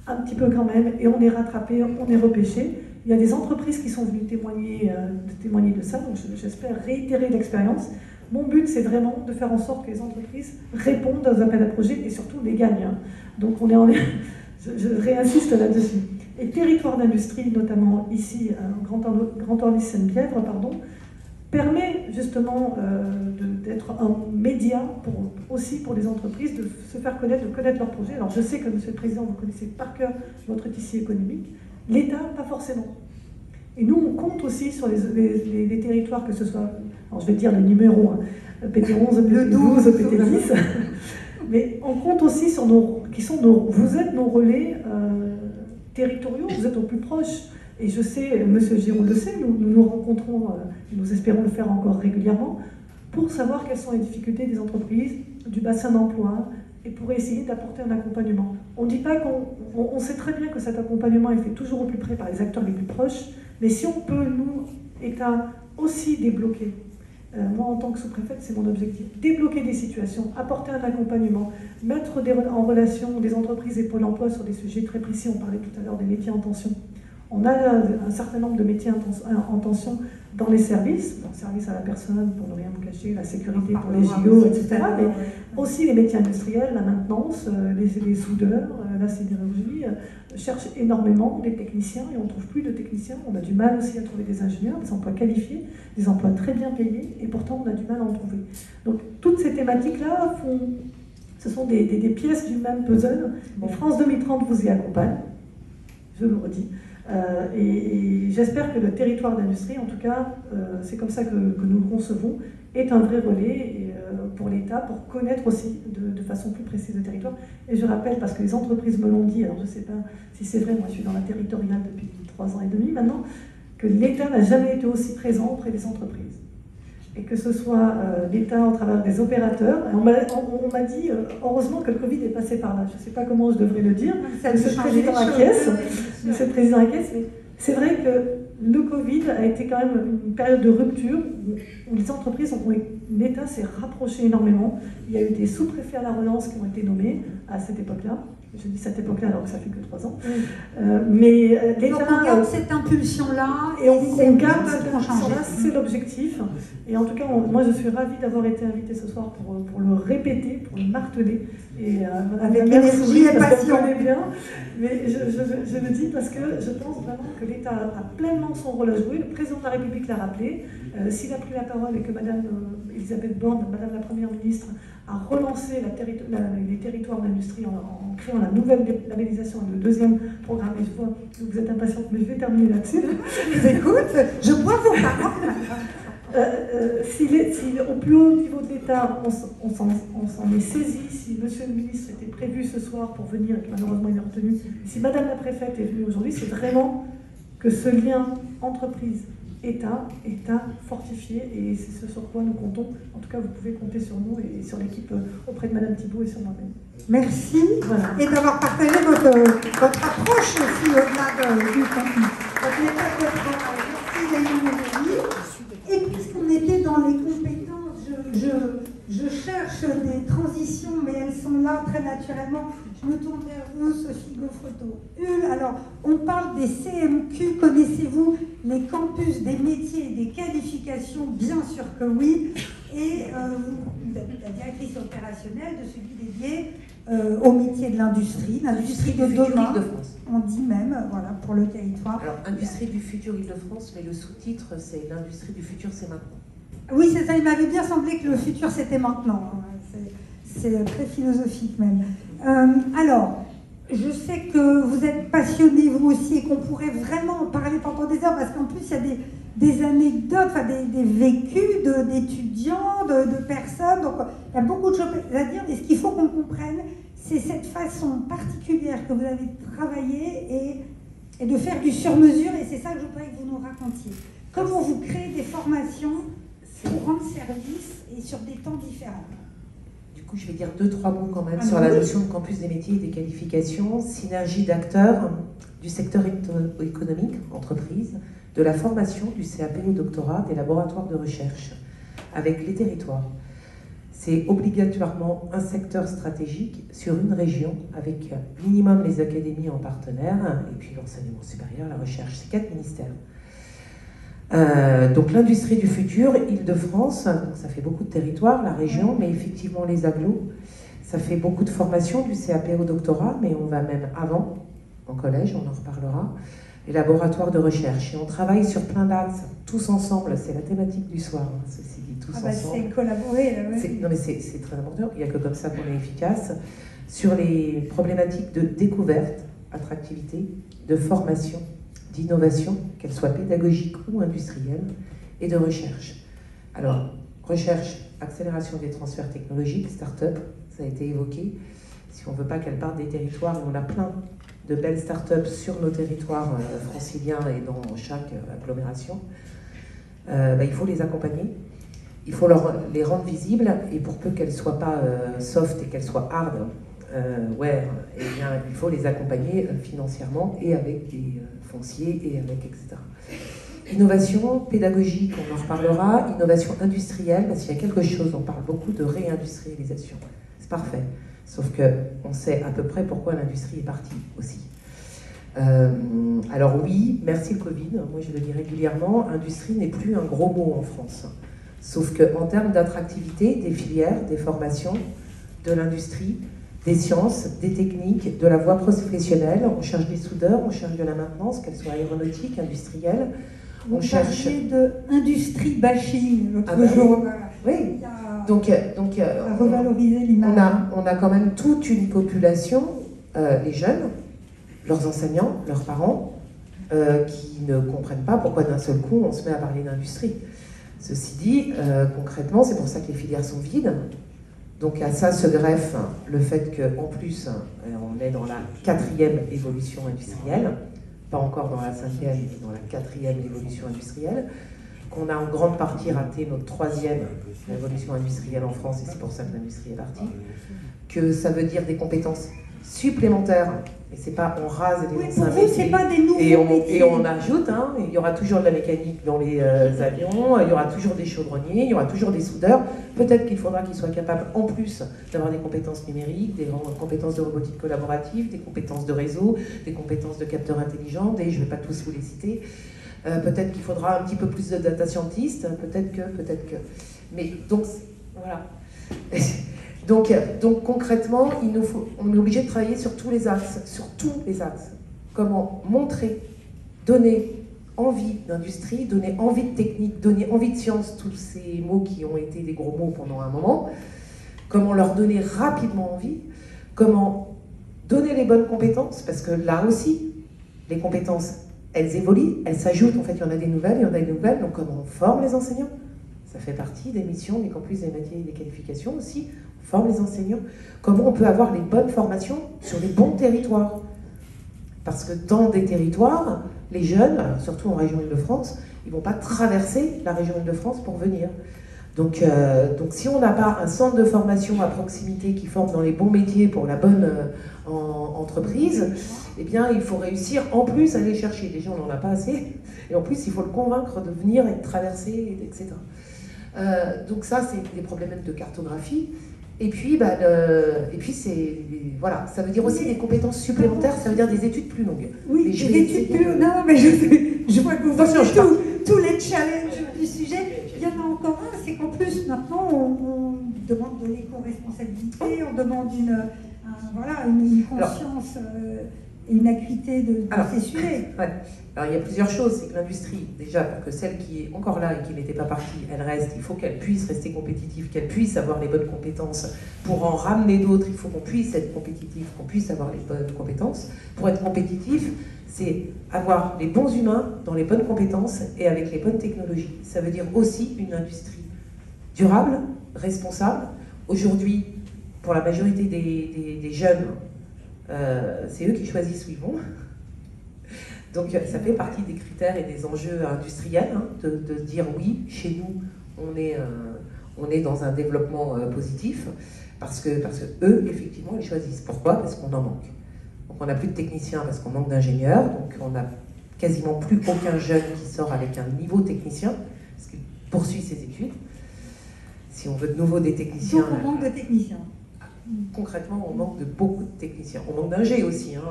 un petit peu quand même. Et on est rattrapé, on est repêché. Il y a des entreprises qui sont venues témoigner de ça, donc j'espère réitérer l'expérience. Mon but, c'est vraiment de faire en sorte que les entreprises répondent aux appels à projets et surtout les gagnent. Donc, on est je réinsiste là-dessus. Et territoire d'industrie, notamment ici, Grand Orly-Seine-Bièvre, permet justement d'être un média aussi pour les entreprises, de se faire connaître, de connaître leurs projets. Alors je sais que, Monsieur le Président, vous connaissez par cœur votre tissu économique. L'État, pas forcément. Et nous, on compte aussi sur les territoires, que ce soit, alors je vais dire les numéros, PT11, PT12, PT10, mais on compte aussi sur vous êtes nos relais territoriaux, vous êtes au plus proche. Et je sais, M. Giroud le sait, nous rencontrons, nous espérons le faire encore régulièrement, pour savoir quelles sont les difficultés des entreprises, du bassin d'emploi, et pour essayer d'apporter un accompagnement. On ne dit pas on sait très bien que cet accompagnement est fait toujours au plus près par les acteurs les plus proches, mais si on peut, nous, État, aussi débloquer, moi en tant que sous-préfète, c'est mon objectif, débloquer des situations, apporter un accompagnement, mettre en relation des entreprises et Pôle emploi sur des sujets très précis. On parlait tout à l'heure des métiers en tension. On a un certain nombre de métiers en tension dans les services, service à la personne, pour ne rien me cacher, la sécurité pour les JO, etc., mais aussi les métiers industriels, la maintenance, les soudeurs, la sidérurgie, cherchent énormément des techniciens, et on ne trouve plus de techniciens. On a du mal aussi à trouver des ingénieurs, des emplois qualifiés, des emplois très bien payés, et pourtant on a du mal à en trouver. Donc toutes ces thématiques-là ce sont des pièces du même puzzle. Et France 2030 vous y accompagne, je le redis. Et j'espère que le territoire d'industrie, en tout cas, c'est comme ça que nous le concevons, est un vrai relais pour l'État, pour connaître aussi de façon plus précise le territoire. Et je rappelle, parce que les entreprises me l'ont dit, alors je ne sais pas si c'est vrai, moi je suis dans la territoriale depuis 3 ans et demi maintenant, que l'État n'a jamais été aussi présent auprès des entreprises. Et que ce soit l'État au travers des opérateurs. Et on m'a dit, heureusement que le Covid est passé par là. Je ne sais pas comment je devrais le dire. Monsieur le Président acquiesce, mais c'est vrai que le Covid a été quand même une période de rupture où les entreprises, l'État s'est rapproché énormément. Il y a eu des sous-préfets à la relance qui ont été nommés à cette époque-là. Je dis cette époque-là alors que ça fait que 3 ans. Mais l'État... Donc on garde cette impulsion-là et on garde cette impulsion-là, c'est l'objectif. Et en tout cas, moi je suis ravie d'avoir été invitée ce soir pour le répéter, pour le marteler. Et avec énergie et passion. Bien, mais je le dis parce que je pense vraiment que l'État a pleinement son rôle à jouer. Le président de la République l'a rappelé. S'il a pris la parole et que Madame Elisabeth Borne, Madame la Première ministre, a relancé les territoires d'industrie en créant la nouvelle labellisation, le 2e programme, et je vois que vous êtes impatiente, mais je vais terminer là-dessus. Écoute, je bois vos paroles. Si au plus haut niveau de l'État, on s'en est saisi, si Monsieur le ministre était prévu ce soir pour venir et que malheureusement il est retenu, si Madame la préfète est venue aujourd'hui, c'est vraiment que ce lien entreprise-État est à fortifier, et c'est ce sur quoi nous comptons. En tout cas, vous pouvez compter sur nous et sur l'équipe auprès de Madame Thibault et sur moi-même. Merci, voilà. Et d'avoir partagé votre approche aussi au-delà du contenu. Merci Léonie. Et puisqu'on était dans les compétences, je cherche des transitions, mais elles sont là très naturellement. Je me tourne vers vous, Sophie Gaufreto-Hull. Alors, on parle des CMQ. Connaissez-vous les campus des métiers et des qualifications? Bien sûr que oui. Et vous êtes la directrice opérationnelle de celui dédié au métier de l'industrie de demain. Île-de-France. On dit même, voilà, pour le territoire. Alors, industrie du futur Île-de-France, mais le sous-titre, c'est l'industrie du futur, c'est maintenant. Oui, c'est ça. Il m'avait bien semblé que le futur, c'était maintenant. C'est très philosophique même. Alors, je sais que vous êtes passionnés, vous aussi, et qu'on pourrait vraiment en parler pendant des heures, parce qu'en plus, il y a des anecdotes, enfin, des vécus d'étudiants, de personnes. Donc, il y a beaucoup de choses à dire. Et ce qu'il faut qu'on comprenne, c'est cette façon particulière que vous avez travaillé et de faire du sur-mesure. Et c'est ça que je voudrais que vous nous racontiez. Comment vous créez des formations pour rendre service et sur des temps différents? Du coup, je vais dire 2-3 mots quand même sur la notion de campus des métiers et des qualifications, synergie d'acteurs du secteur économique, entreprise, de la formation, du CAP au doctorat, des laboratoires de recherche, avec les territoires. C'est obligatoirement un secteur stratégique sur une région, avec minimum les académies en partenaire, et puis l'enseignement supérieur, la recherche. C'est 4 ministères. Donc l'industrie du futur, Île-de-France, ça fait beaucoup de territoires, la région, mais effectivement les agglos, ça fait beaucoup de formations, du CAP au doctorat, mais on va même avant, en collège, on en reparlera, les laboratoires de recherche. Et on travaille sur plein d'axes, tous ensemble, c'est la thématique du soir, hein, ceci dit, tous ensemble. C'est collaborer, là, ouais. Non mais c'est très important, il n'y a que comme ça qu'on est efficace, sur les problématiques de découverte, attractivité, de formation, d'innovation, qu'elle soit pédagogique ou industrielle, et de recherche. Alors, recherche, accélération des transferts technologiques, start-up, ça a été évoqué. Si on ne veut pas qu'elle parte des territoires, et on a plein de belles start-up sur nos territoires franciliens et dans chaque agglomération, il faut les accompagner, il faut les rendre visibles, et pour peu qu'elles ne soient pas soft et qu'elles soient hard, eh bien, il faut les accompagner financièrement et avec des fonciers et avec etc. Innovation pédagogique, on en reparlera. Innovation industrielle, parce qu'il y a quelque chose, on parle beaucoup de réindustrialisation. C'est parfait, sauf qu'on sait à peu près pourquoi l'industrie est partie aussi. Alors oui, merci le Covid, moi je le dis régulièrement, industrie n'est plus un gros mot en France. Sauf qu'en termes d'attractivité, des filières, des formations, de l'industrie, des sciences, des techniques, de la voie professionnelle, on cherche des soudeurs, on cherche de la maintenance, qu'elle soit aéronautique, industrielle. On cherche de industrie bashing l'autre jour. Oui. Donc, à revaloriser l'image. On a quand même toute une population, les jeunes, leurs enseignants, leurs parents, qui ne comprennent pas pourquoi d'un seul coup on se met à parler d'industrie. Ceci dit, concrètement, c'est pour ça que les filières sont vides. Donc à ça se greffe le fait qu'en plus, on est dans la 4e évolution industrielle, pas encore dans la 5e, mais dans la 4e évolution industrielle, qu'on a en grande partie raté notre 3e révolution industrielle en France, et c'est pour ça que l'industrie est partie, que ça veut dire des compétences supplémentaires, et c'est pas on rase les anciens métiers, c'est pas des nouveaux métiers. Et on ajoute, hein, il y aura toujours de la mécanique dans les avions, il y aura toujours des chaudronniers, il y aura toujours des soudeurs, peut-être qu'il faudra qu'ils soient capables en plus d'avoir des compétences numériques, des compétences de robotique collaborative, des compétences de réseau, des compétences de capteurs intelligents, je ne vais pas tous vous les citer. Peut-être qu'il faudra un petit peu plus de data scientists, peut-être que. Mais donc, voilà. Donc concrètement, on est obligé de travailler sur tous les axes, Comment montrer, donner envie d'industrie, donner envie de technique, donner envie de science, tous ces mots qui ont été des gros mots pendant un moment. Comment leur donner rapidement envie, comment donner les bonnes compétences, parce que là aussi, les compétences, elles évoluent, elles s'ajoutent, en fait, il y en a des nouvelles, donc comment on forme les enseignants, ça fait partie des missions des campus des métiers et des qualifications aussi, on forme les enseignants, comment on peut avoir les bonnes formations sur les bons territoires, parce que dans des territoires, les jeunes, surtout en région Île-de-France, ils ne vont pas traverser la région Île-de-France pour venir. Donc si on n'a pas un centre de formation à proximité qui forme dans les bons métiers pour la bonne entreprise, eh bien il faut réussir en plus à les chercher. Déjà on n'en a pas assez, et en plus il faut le convaincre de venir et de traverser, etc. Donc ça c'est des problèmes de cartographie. Et puis, voilà, ça veut dire aussi des compétences supplémentaires, ça veut dire des études plus longues. Oui, des études plus longues. Non, mais je vois que vous voyez tous les challenges du sujet. Il y en a encore un, c'est qu'en plus, maintenant, on demande de l'éco-responsabilité, on demande une conscience et une acuité de ces sujets. Ouais. Alors, il y a plusieurs choses. C'est que l'industrie, déjà, pour que celle qui est encore là et qui n'était pas partie, elle reste, il faut qu'elle puisse rester compétitive, qu'elle puisse avoir les bonnes compétences. Pour en ramener d'autres, il faut qu'on puisse être compétitif, qu'on puisse avoir les bonnes compétences. Pour être compétitif, c'est avoir les bons humains dans les bonnes compétences et avec les bonnes technologies. Ça veut dire aussi une industrie durable, responsable. Aujourd'hui, pour la majorité des jeunes, c'est eux qui choisissent où ils vont. Donc ça fait partie des critères et des enjeux industriels, hein, de dire oui, chez nous, on est dans un développement positif, parce que eux, effectivement, ils choisissent. Pourquoi? Parce qu'on en manque. Donc on n'a plus de techniciens parce qu'on manque d'ingénieurs, donc on n'a quasiment plus aucun jeune qui sort avec un niveau technicien, parce qu'il poursuit ses études. Si on veut de nouveau des techniciens... Donc on manque de techniciens. Concrètement, on manque de beaucoup de techniciens. On manque d'ingé aussi, hein.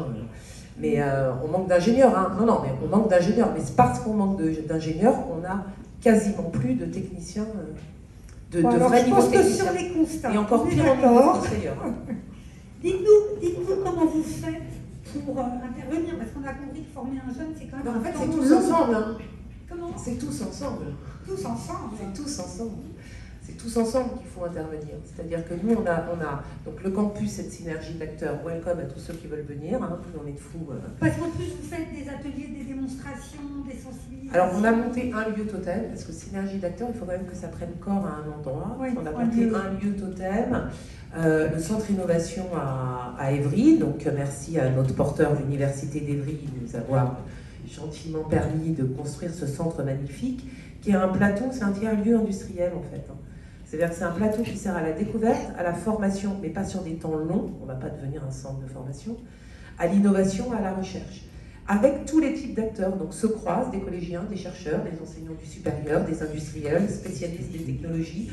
Mais on manque d'ingénieurs. Hein. Non, mais on manque d'ingénieurs. Mais c'est parce qu'on manque d'ingénieurs, on a quasiment plus de techniciens de vrai niveau technicien. Sur les constats, et encore pire en France d'ailleurs. Dites-nous comment vous faites pour intervenir, parce qu'on a compris que former un jeune, c'est quand même... En fait, c'est tous ensemble. Hein. Comment? C'est tous ensemble. Tous ensemble. C'est tous ensemble. C'est tous ensemble qu'il faut intervenir. C'est-à-dire que nous, on a donc le campus, cette synergie d'acteurs. Welcome à tous ceux qui veulent venir. Hein, plus on est de fous. Parce qu'en plus, vous faites des ateliers, des démonstrations, des sensibilisations. Alors, on a monté un lieu totem, parce que synergie d'acteurs, il faut quand même que ça prenne corps à un endroit. Oui, on a monté un lieu totem, le centre innovation à Évry. Donc, merci à notre porteur, l'université d'Évry, de nous avoir gentiment permis de construire ce centre magnifique, qui est un plateau, c'est un tiers-lieu industriel en fait. C'est-à-dire que c'est un plateau qui sert à la découverte, à la formation, mais pas sur des temps longs, on ne va pas devenir un centre de formation, à l'innovation, à la recherche, avec tous les types d'acteurs. Donc se croisent des collégiens, des chercheurs, des enseignants du supérieur, des industriels, des spécialistes des technologies,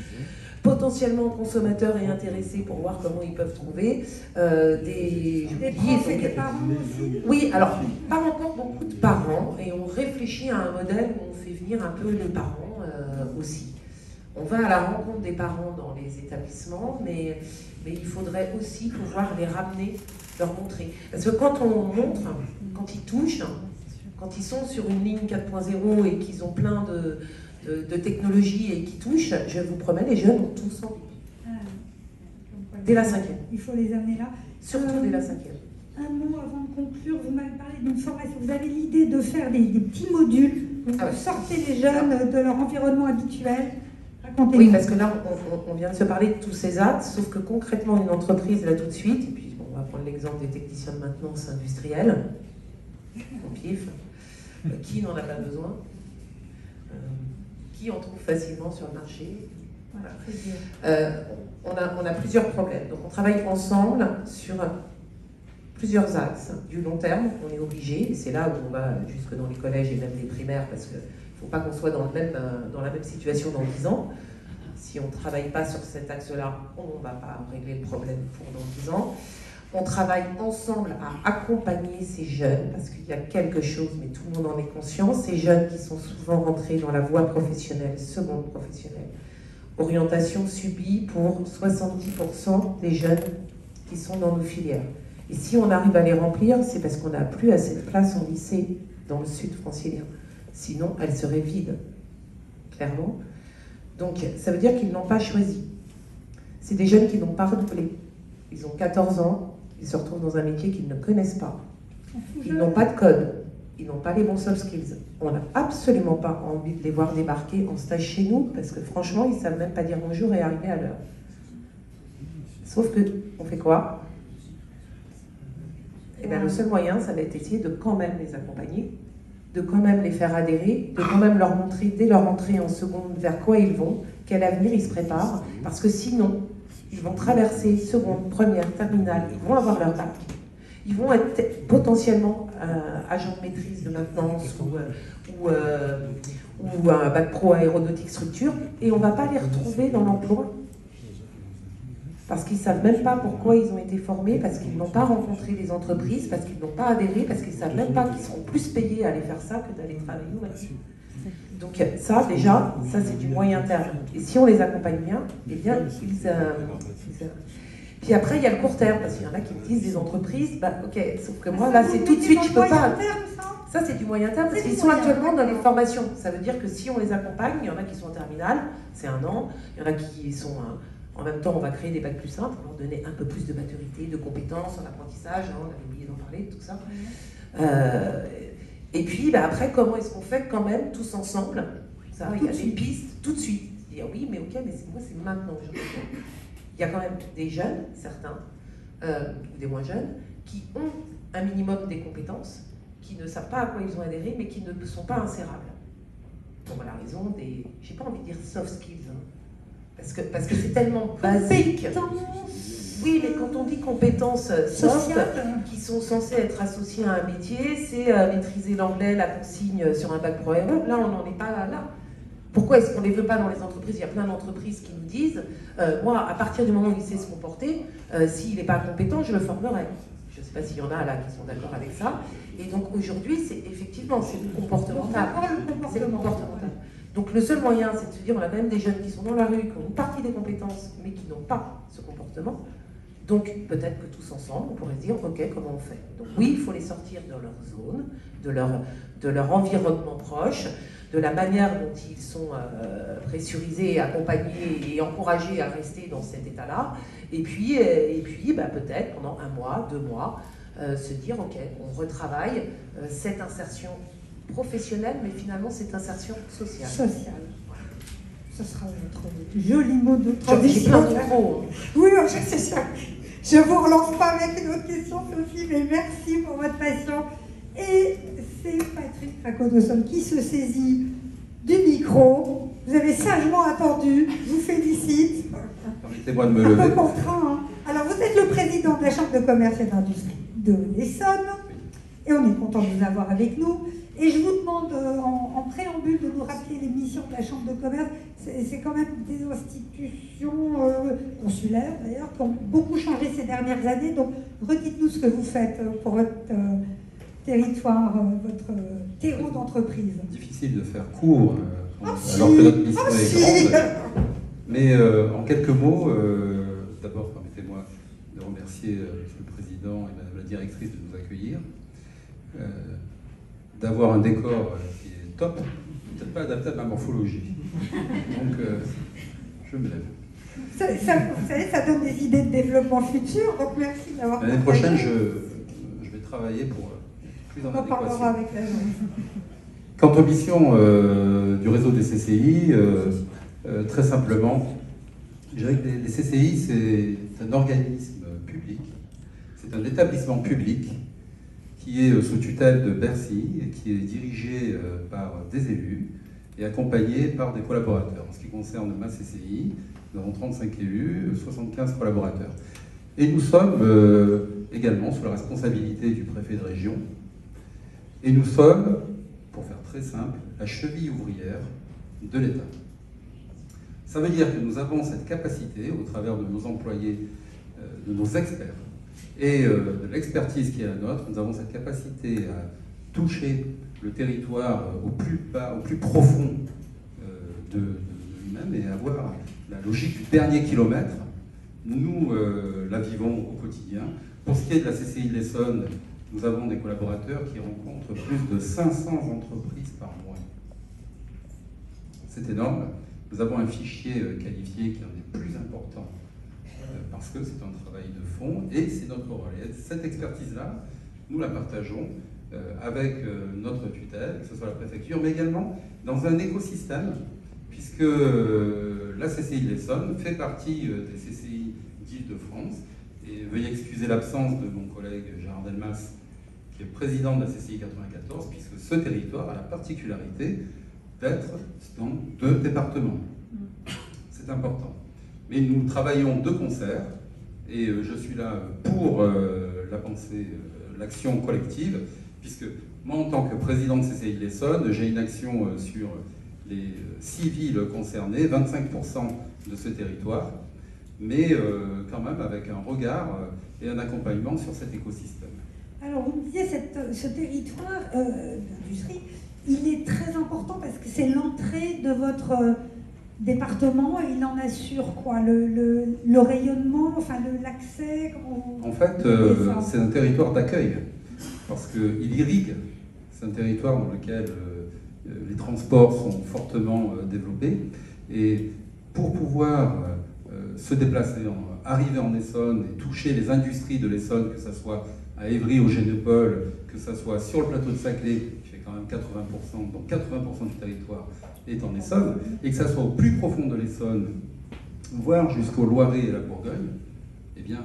potentiellement consommateurs et intéressés pour voir comment ils peuvent trouver des profs et des parents aussi. Oui, alors pas encore beaucoup de parents, et on réfléchit à un modèle où on fait venir un peu les parents aussi. On va à la rencontre des parents dans les établissements, mais il faudrait aussi pouvoir les ramener, leur montrer. Parce que quand on montre, quand ils touchent, quand ils sont sur une ligne 4.0 et qu'ils ont plein de technologies et qui touchent, je vous promets, les jeunes ont tous envie. Dès la 5e. Il faut les amener là. Surtout dès la 5e. Un mot avant de conclure, vous m'avez parlé d'une formation. Vous avez l'idée de faire des petits modules où vous sortez les jeunes de leur environnement habituel. Racontez-nous. Oui, parce que là, on vient de se parler de tous ces actes, sauf que concrètement, une entreprise, là tout de suite, et puis bon, on va prendre l'exemple des techniciens de maintenance industrielle, au pif, qui n'en a pas besoin, qui en trouve facilement sur le marché. Voilà. On a plusieurs problèmes. Donc on travaille ensemble sur plusieurs axes. Du long terme, on est obligé, et c'est là où on va jusque dans les collèges et même les primaires, parce qu'il ne faut pas qu'on soit dans la même situation dans 10 ans. Si on ne travaille pas sur cet axe-là, on ne va pas régler le problème pour dans 10 ans. On travaille ensemble à accompagner ces jeunes, parce qu'il y a quelque chose, mais tout le monde en est conscient, ces jeunes qui sont souvent rentrés dans la voie professionnelle, seconde professionnelle. Orientation subie pour 70% des jeunes qui sont dans nos filières. Et si on arrive à les remplir, c'est parce qu'on n'a plus assez de place en lycée dans le sud francilien. Sinon, elle serait vide, clairement. Donc, ça veut dire qu'ils n'ont pas choisi. C'est des jeunes qui n'ont pas redoublé. Ils ont 14 ans, ils se retrouvent dans un métier qu'ils ne connaissent pas. Ils n'ont pas de code, ils n'ont pas les bons soft skills. On n'a absolument pas envie de les voir débarquer en stage chez nous, parce que franchement, ils ne savent même pas dire bonjour et arriver à l'heure. Sauf que, on fait quoi? Eh bien, le seul moyen, ça va être essayer de quand même les accompagner, de quand même les faire adhérer, de quand même leur montrer, dès leur entrée en seconde, vers quoi ils vont, quel avenir ils se préparent, parce que sinon, ils vont traverser seconde, première, terminale, ils vont avoir leur bac, ils vont être potentiellement agents de maîtrise de maintenance ou un bac pro aéronautique structure, et on ne va pas les retrouver dans l'emploi. Parce qu'ils ne savent même pas pourquoi ils ont été formés, parce qu'ils n'ont pas rencontré les entreprises, parce qu'ils n'ont pas adhéré, parce qu'ils ne savent même pas qu'ils seront plus payés à aller faire ça que d'aller travailler là-dessus. Donc ça, déjà, ça c'est du moyen terme. Et si on les accompagne bien, eh bien, Puis après, il y a le court terme, parce qu'il y en a qui me disent des entreprises, bah ok, sauf que moi, là, c'est tout de suite, je peux pas... Ça, c'est du moyen terme, parce qu'ils sont actuellement dans les formations. Ça veut dire que si on les accompagne, il y en a qui sont en terminale, c'est 1 an, il y en a qui sont... En même temps, on va créer des bacs plus simples, pour leur donner un peu plus de maturité, de compétences en apprentissage, hein, on avait oublié d'en parler, tout ça. Et puis, bah, après, comment est-ce qu'on fait quand même, tous ensemble? Ça, il y a des pistes, tout de suite. Dire oui, mais ok, mais moi, c'est maintenant. Il y a quand même des jeunes, certains, ou des moins jeunes, qui ont un minimum des compétences, qui ne savent pas à quoi ils ont adhéré, mais qui ne sont pas insérables. Pour la raison des, j'ai pas envie de dire soft skills, hein. Parce que c'est tellement basique. Oui, mais quand on dit compétences soft, qui sont censées être associées à un métier, c'est maîtriser l'anglais, la consigne sur un bac pro aéro. Là, on n'en est pas là. Pourquoi est-ce qu'on ne les veut pas dans les entreprises? Il y a plein d'entreprises qui nous disent moi, à partir du moment où il sait se comporter, s'il n'est pas compétent, je le formerai. Je ne sais pas s'il y en a là qui sont d'accord avec ça. Et donc aujourd'hui, c'est effectivement, c'est le comportemental. C'est le comportemental. Donc le seul moyen, c'est de se dire, on a quand même des jeunes qui sont dans la rue, qui ont une partie des compétences, mais qui n'ont pas ce comportement. Donc peut-être que tous ensemble, on pourrait se dire, ok, comment on fait? Donc oui, il faut les sortir de leur zone, de leur environnement proche, de la manière dont ils sont pressurisés, accompagnés et encouragés à rester dans cet état-là. Et puis bah, peut-être pendant 1 mois, 2 mois, se dire, ok, on retravaille cette insertion professionnelle, mais finalement cette insertion sociale. Sociale. Ce sera notre joli mot de transition. J'ai plein de mots. Oui, c'est ça. Je ne vous relance pas avec une autre question, Sophie, mais merci pour votre patience. Et c'est Patrick Racodoson qui se saisit du micro. Vous avez sagement attendu. Je vous félicite. Permettez-moi de me lever. Un peu contraint. Hein. Alors, vous êtes le président de la Chambre de commerce et d'industrie de l'Essonne. Et on est content de vous avoir avec nous. Et je vous demande en préambule de nous rappeler les missions de la Chambre de commerce. c'est quand même des institutions consulaires d'ailleurs qui ont beaucoup changé ces dernières années. Donc redites-nous ce que vous faites pour votre territoire, votre terreau d'entreprise. Difficile de faire court alors si, que notre mission est si. grande. Mais en quelques mots, d'abord permettez-moi de remercier Monsieur le Président et Madame la Directrice de nous accueillir, d'avoir un décor qui est top, peut-être pas adapté à ma morphologie. Donc je me lève. Vous savez, ça donne des idées de développement futur, donc merci d'avoir L'année prochaine, je vais travailler pour plus en On en parlera adéquation. avec l'agence. Quant aux missions du réseau des CCI, très simplement, je dirais que les CCI, c'est un organisme public, c'est un établissement public qui est sous tutelle de Bercy et qui est dirigé par des élus et accompagné par des collaborateurs. En ce qui concerne ma CCI, nous avons 35 élus, 75 collaborateurs. Et nous sommes également sous la responsabilité du préfet de région. Et nous sommes, pour faire très simple, la cheville ouvrière de l'État. Ça veut dire que nous avons cette capacité, au travers de nos employés, de nos experts, et de l'expertise qui est la nôtre, nous avons cette capacité à toucher le territoire au plus bas, au plus profond de lui-même et avoir la logique du dernier kilomètre. Nous la vivons au quotidien. Pour ce qui est de la CCI de l'Essonne, nous avons des collaborateurs qui rencontrent plus de 500 entreprises par mois. C'est énorme. Nous avons un fichier qualifié qui est un des plus importants parce que c'est un travail de fond et c'est notre relais. Cette expertise-là, nous la partageons avec notre tutelle, que ce soit la préfecture, mais également dans un écosystème, puisque la CCI de l'Essonne fait partie des CCI d'Île-de-France. Et veuillez excuser l'absence de mon collègue Gérard Delmas, qui est président de la CCI 94, puisque ce territoire a la particularité d'être dans 2 départements. C'est important. Mais nous travaillons de concert, et je suis là pour la pensée, l'action collective, puisque moi, en tant que président de CCI de l'Essonne, j'ai une action sur les 6 villes concernées, 25% de ce territoire, mais quand même avec un regard et un accompagnement sur cet écosystème. Alors, vous me disiez, ce territoire d'industrie, il est très important parce que c'est l'entrée de votre département. Il en assure quoi, le rayonnement, enfin l'accès. En fait, c'est un territoire d'accueil parce qu'il irrigue. C'est un territoire dans lequel les transports sont fortement développés. Et pour pouvoir se déplacer, arriver en Essonne et toucher les industries de l'Essonne, que ce soit à Évry, au Génopole, que ce soit sur le plateau de Saclay, qui fait quand même 80%, donc 80% du territoire est en Essonne, et que ce soit au plus profond de l'Essonne, voire jusqu'au Loiret et la Bourgogne, eh bien,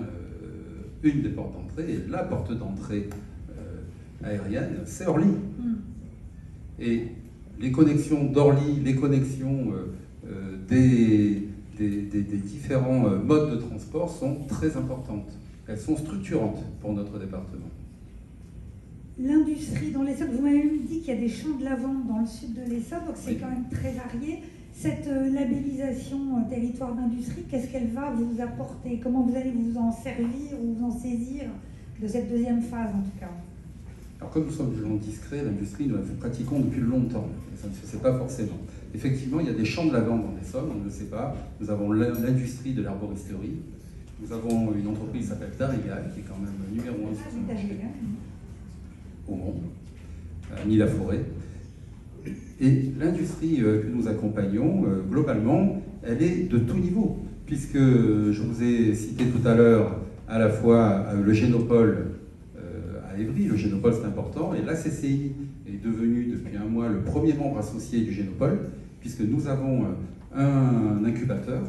une des portes d'entrée, et la porte d'entrée aérienne, c'est Orly. Et les connexions d'Orly, les connexions des différents modes de transport sont très importantes. Elles sont structurantes pour notre département. L'industrie dans l'Essonne, vous m'avez dit qu'il y a des champs de lavande dans le sud de l'Essonne, donc c'est Oui. quand même très varié. Cette labellisation territoire d'industrie, qu'est-ce qu'elle va vous apporter? Comment vous allez vous en servir ou vous en saisir de cette deuxième phase en tout cas? Alors comme nous sommes des gens discrets, l'industrie, nous la pratiquons depuis longtemps. Et ça ne se sait pas forcément. Effectivement, il y a des champs de lavande dans l'Essonne, on ne le sait pas. Nous avons l'industrie de l'arboristerie. Nous avons une entreprise qui s'appelle Darigal, qui est quand même numéro 1 sur ce marché au monde, à Nîmes-la-Forêt. Et l'industrie que nous accompagnons, globalement, elle est de tout niveau, puisque je vous ai cité tout à l'heure à la fois le Génopole à Évry. Le Génopole, c'est important, et la CCI est devenue depuis un mois le premier membre associé du Génopole, puisque nous avons un incubateur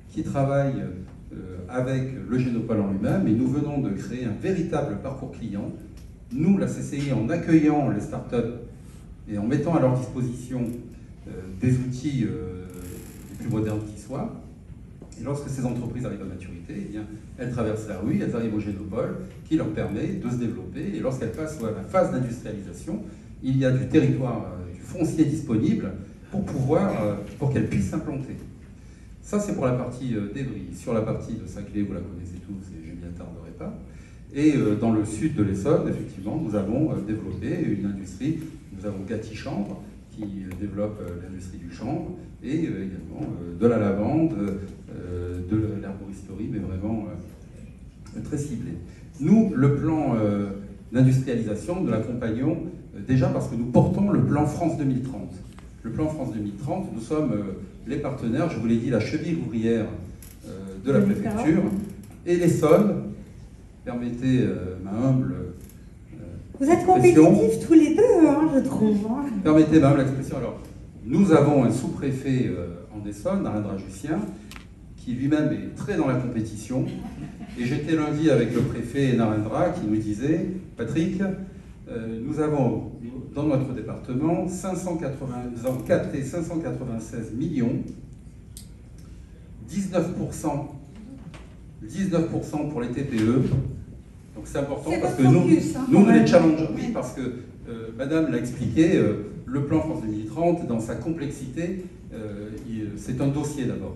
qui travaille avec le Génopole en lui-même, et nous venons de créer un véritable parcours client. Nous, la CCI, en accueillant les startups et en mettant à leur disposition des outils les plus modernes qui soient, et lorsque ces entreprises arrivent à maturité, eh bien, elles traversent la rue, elles arrivent au Génopole, qui leur permet de se développer, et lorsqu'elles passent à la phase d'industrialisation, il y a du territoire, du foncier disponible, pour qu'elle puisse s'implanter. Ça, c'est pour la partie d'Evry. Sur la partie de Saclay, vous la connaissez tous et je m'y attarderai pas. Et dans le sud de l'Essonne, effectivement, nous avons développé une industrie. Nous avons Gatti Chambre qui développe l'industrie du chanvre et également de la lavande, de l'herboristerie, mais vraiment très ciblé. Nous, le plan d'industrialisation, nous l'accompagnons déjà parce que nous portons le plan France 2030. Le plan France 2030, nous sommes les partenaires, je vous l'ai dit, la cheville ouvrière de la préfecture et l'Essonne. Permettez ma humble Vous êtes expression. compétitifs tous les deux, hein, je trouve. Hein. Permettez ma humble expression. Alors, nous avons un sous-préfet en Essonne, Narendra Jussien, qui lui-même est très dans la compétition. Et j'étais lundi avec le préfet Narendra qui nous disait, Patrick, nous avons dans notre département nous avons capté 596 millions, 19% pour les TPE. Donc c'est important parce que nous les challengeons. Oui, parce que Madame l'a expliqué, le plan France 2030, dans sa complexité, c'est un dossier d'abord.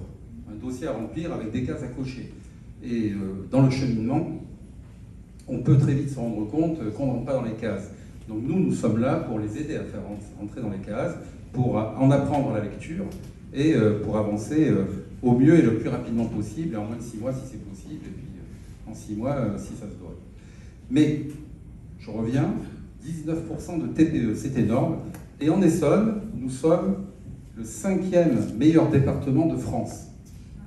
Un dossier à remplir avec des cases à cocher. Et dans le cheminement, on peut très vite se rendre compte qu'on ne rentre pas dans les cases. Donc nous sommes là pour les aider à faire rentrer dans les cases, pour en apprendre la lecture et pour avancer au mieux et le plus rapidement possible, et en moins de 6 mois si c'est possible, et puis en 6 mois si ça se doit. Mais, je reviens, 19% de TPE, c'est énorme. Et en Essonne, nous sommes le 5e meilleur département de France.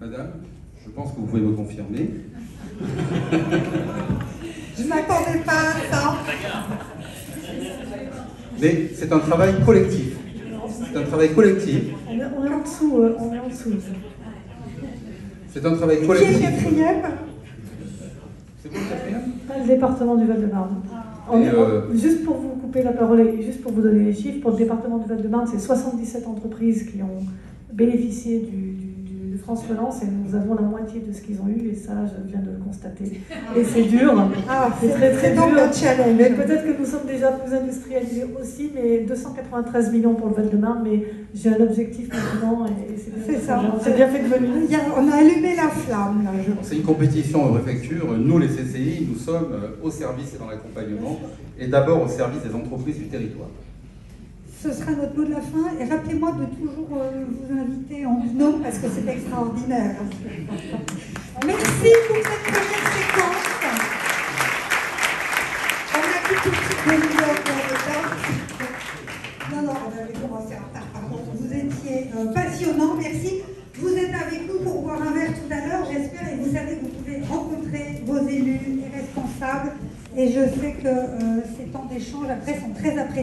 Madame, je pense que vous pouvez me confirmer. Je ne m'attendais pas à ça. Mais c'est un travail collectif. C'est un travail collectif. On est en dessous. C'est un travail Et qui collectif. est quatrième? C'est quoi le quatrième? Pas le département du Val-de-Marne. Juste pour vous couper la parole et juste pour vous donner les chiffres, pour le département du Val-de-Marne, c'est 77 entreprises qui ont bénéficié de France Relance et nous avons la moitié de ce qu'ils ont eu et ça, je viens de le constater. Et c'est dur, c'est très très dur. Mais peut-être que nous sommes déjà plus industrialisés aussi, mais 293 millions pour le Val-de-Marne, mais j'ai un objectif maintenant et c'est ça. C'est bien fait de venir. On a allumé la flamme, là, je pense. C'est une compétition en préfecture. Nous, les CCI, nous sommes au service et dans l'accompagnement, et d'abord au service des entreprises du territoire. Ce sera notre mot de la fin. Et rappelez-moi de toujours vous inviter en binôme parce que c'est extraordinaire. Merci pour cette première séquence. On a plus tout de suite de l'heure dans le temps. Non, on avait commencé en retard. Par contre, vous étiez passionnant. Merci. Vous êtes avec nous pour boire un verre tout à l'heure, j'espère. Et vous savez que vous pouvez rencontrer vos élus et responsables. Et je sais que ces temps d'échange après sont très appréciés.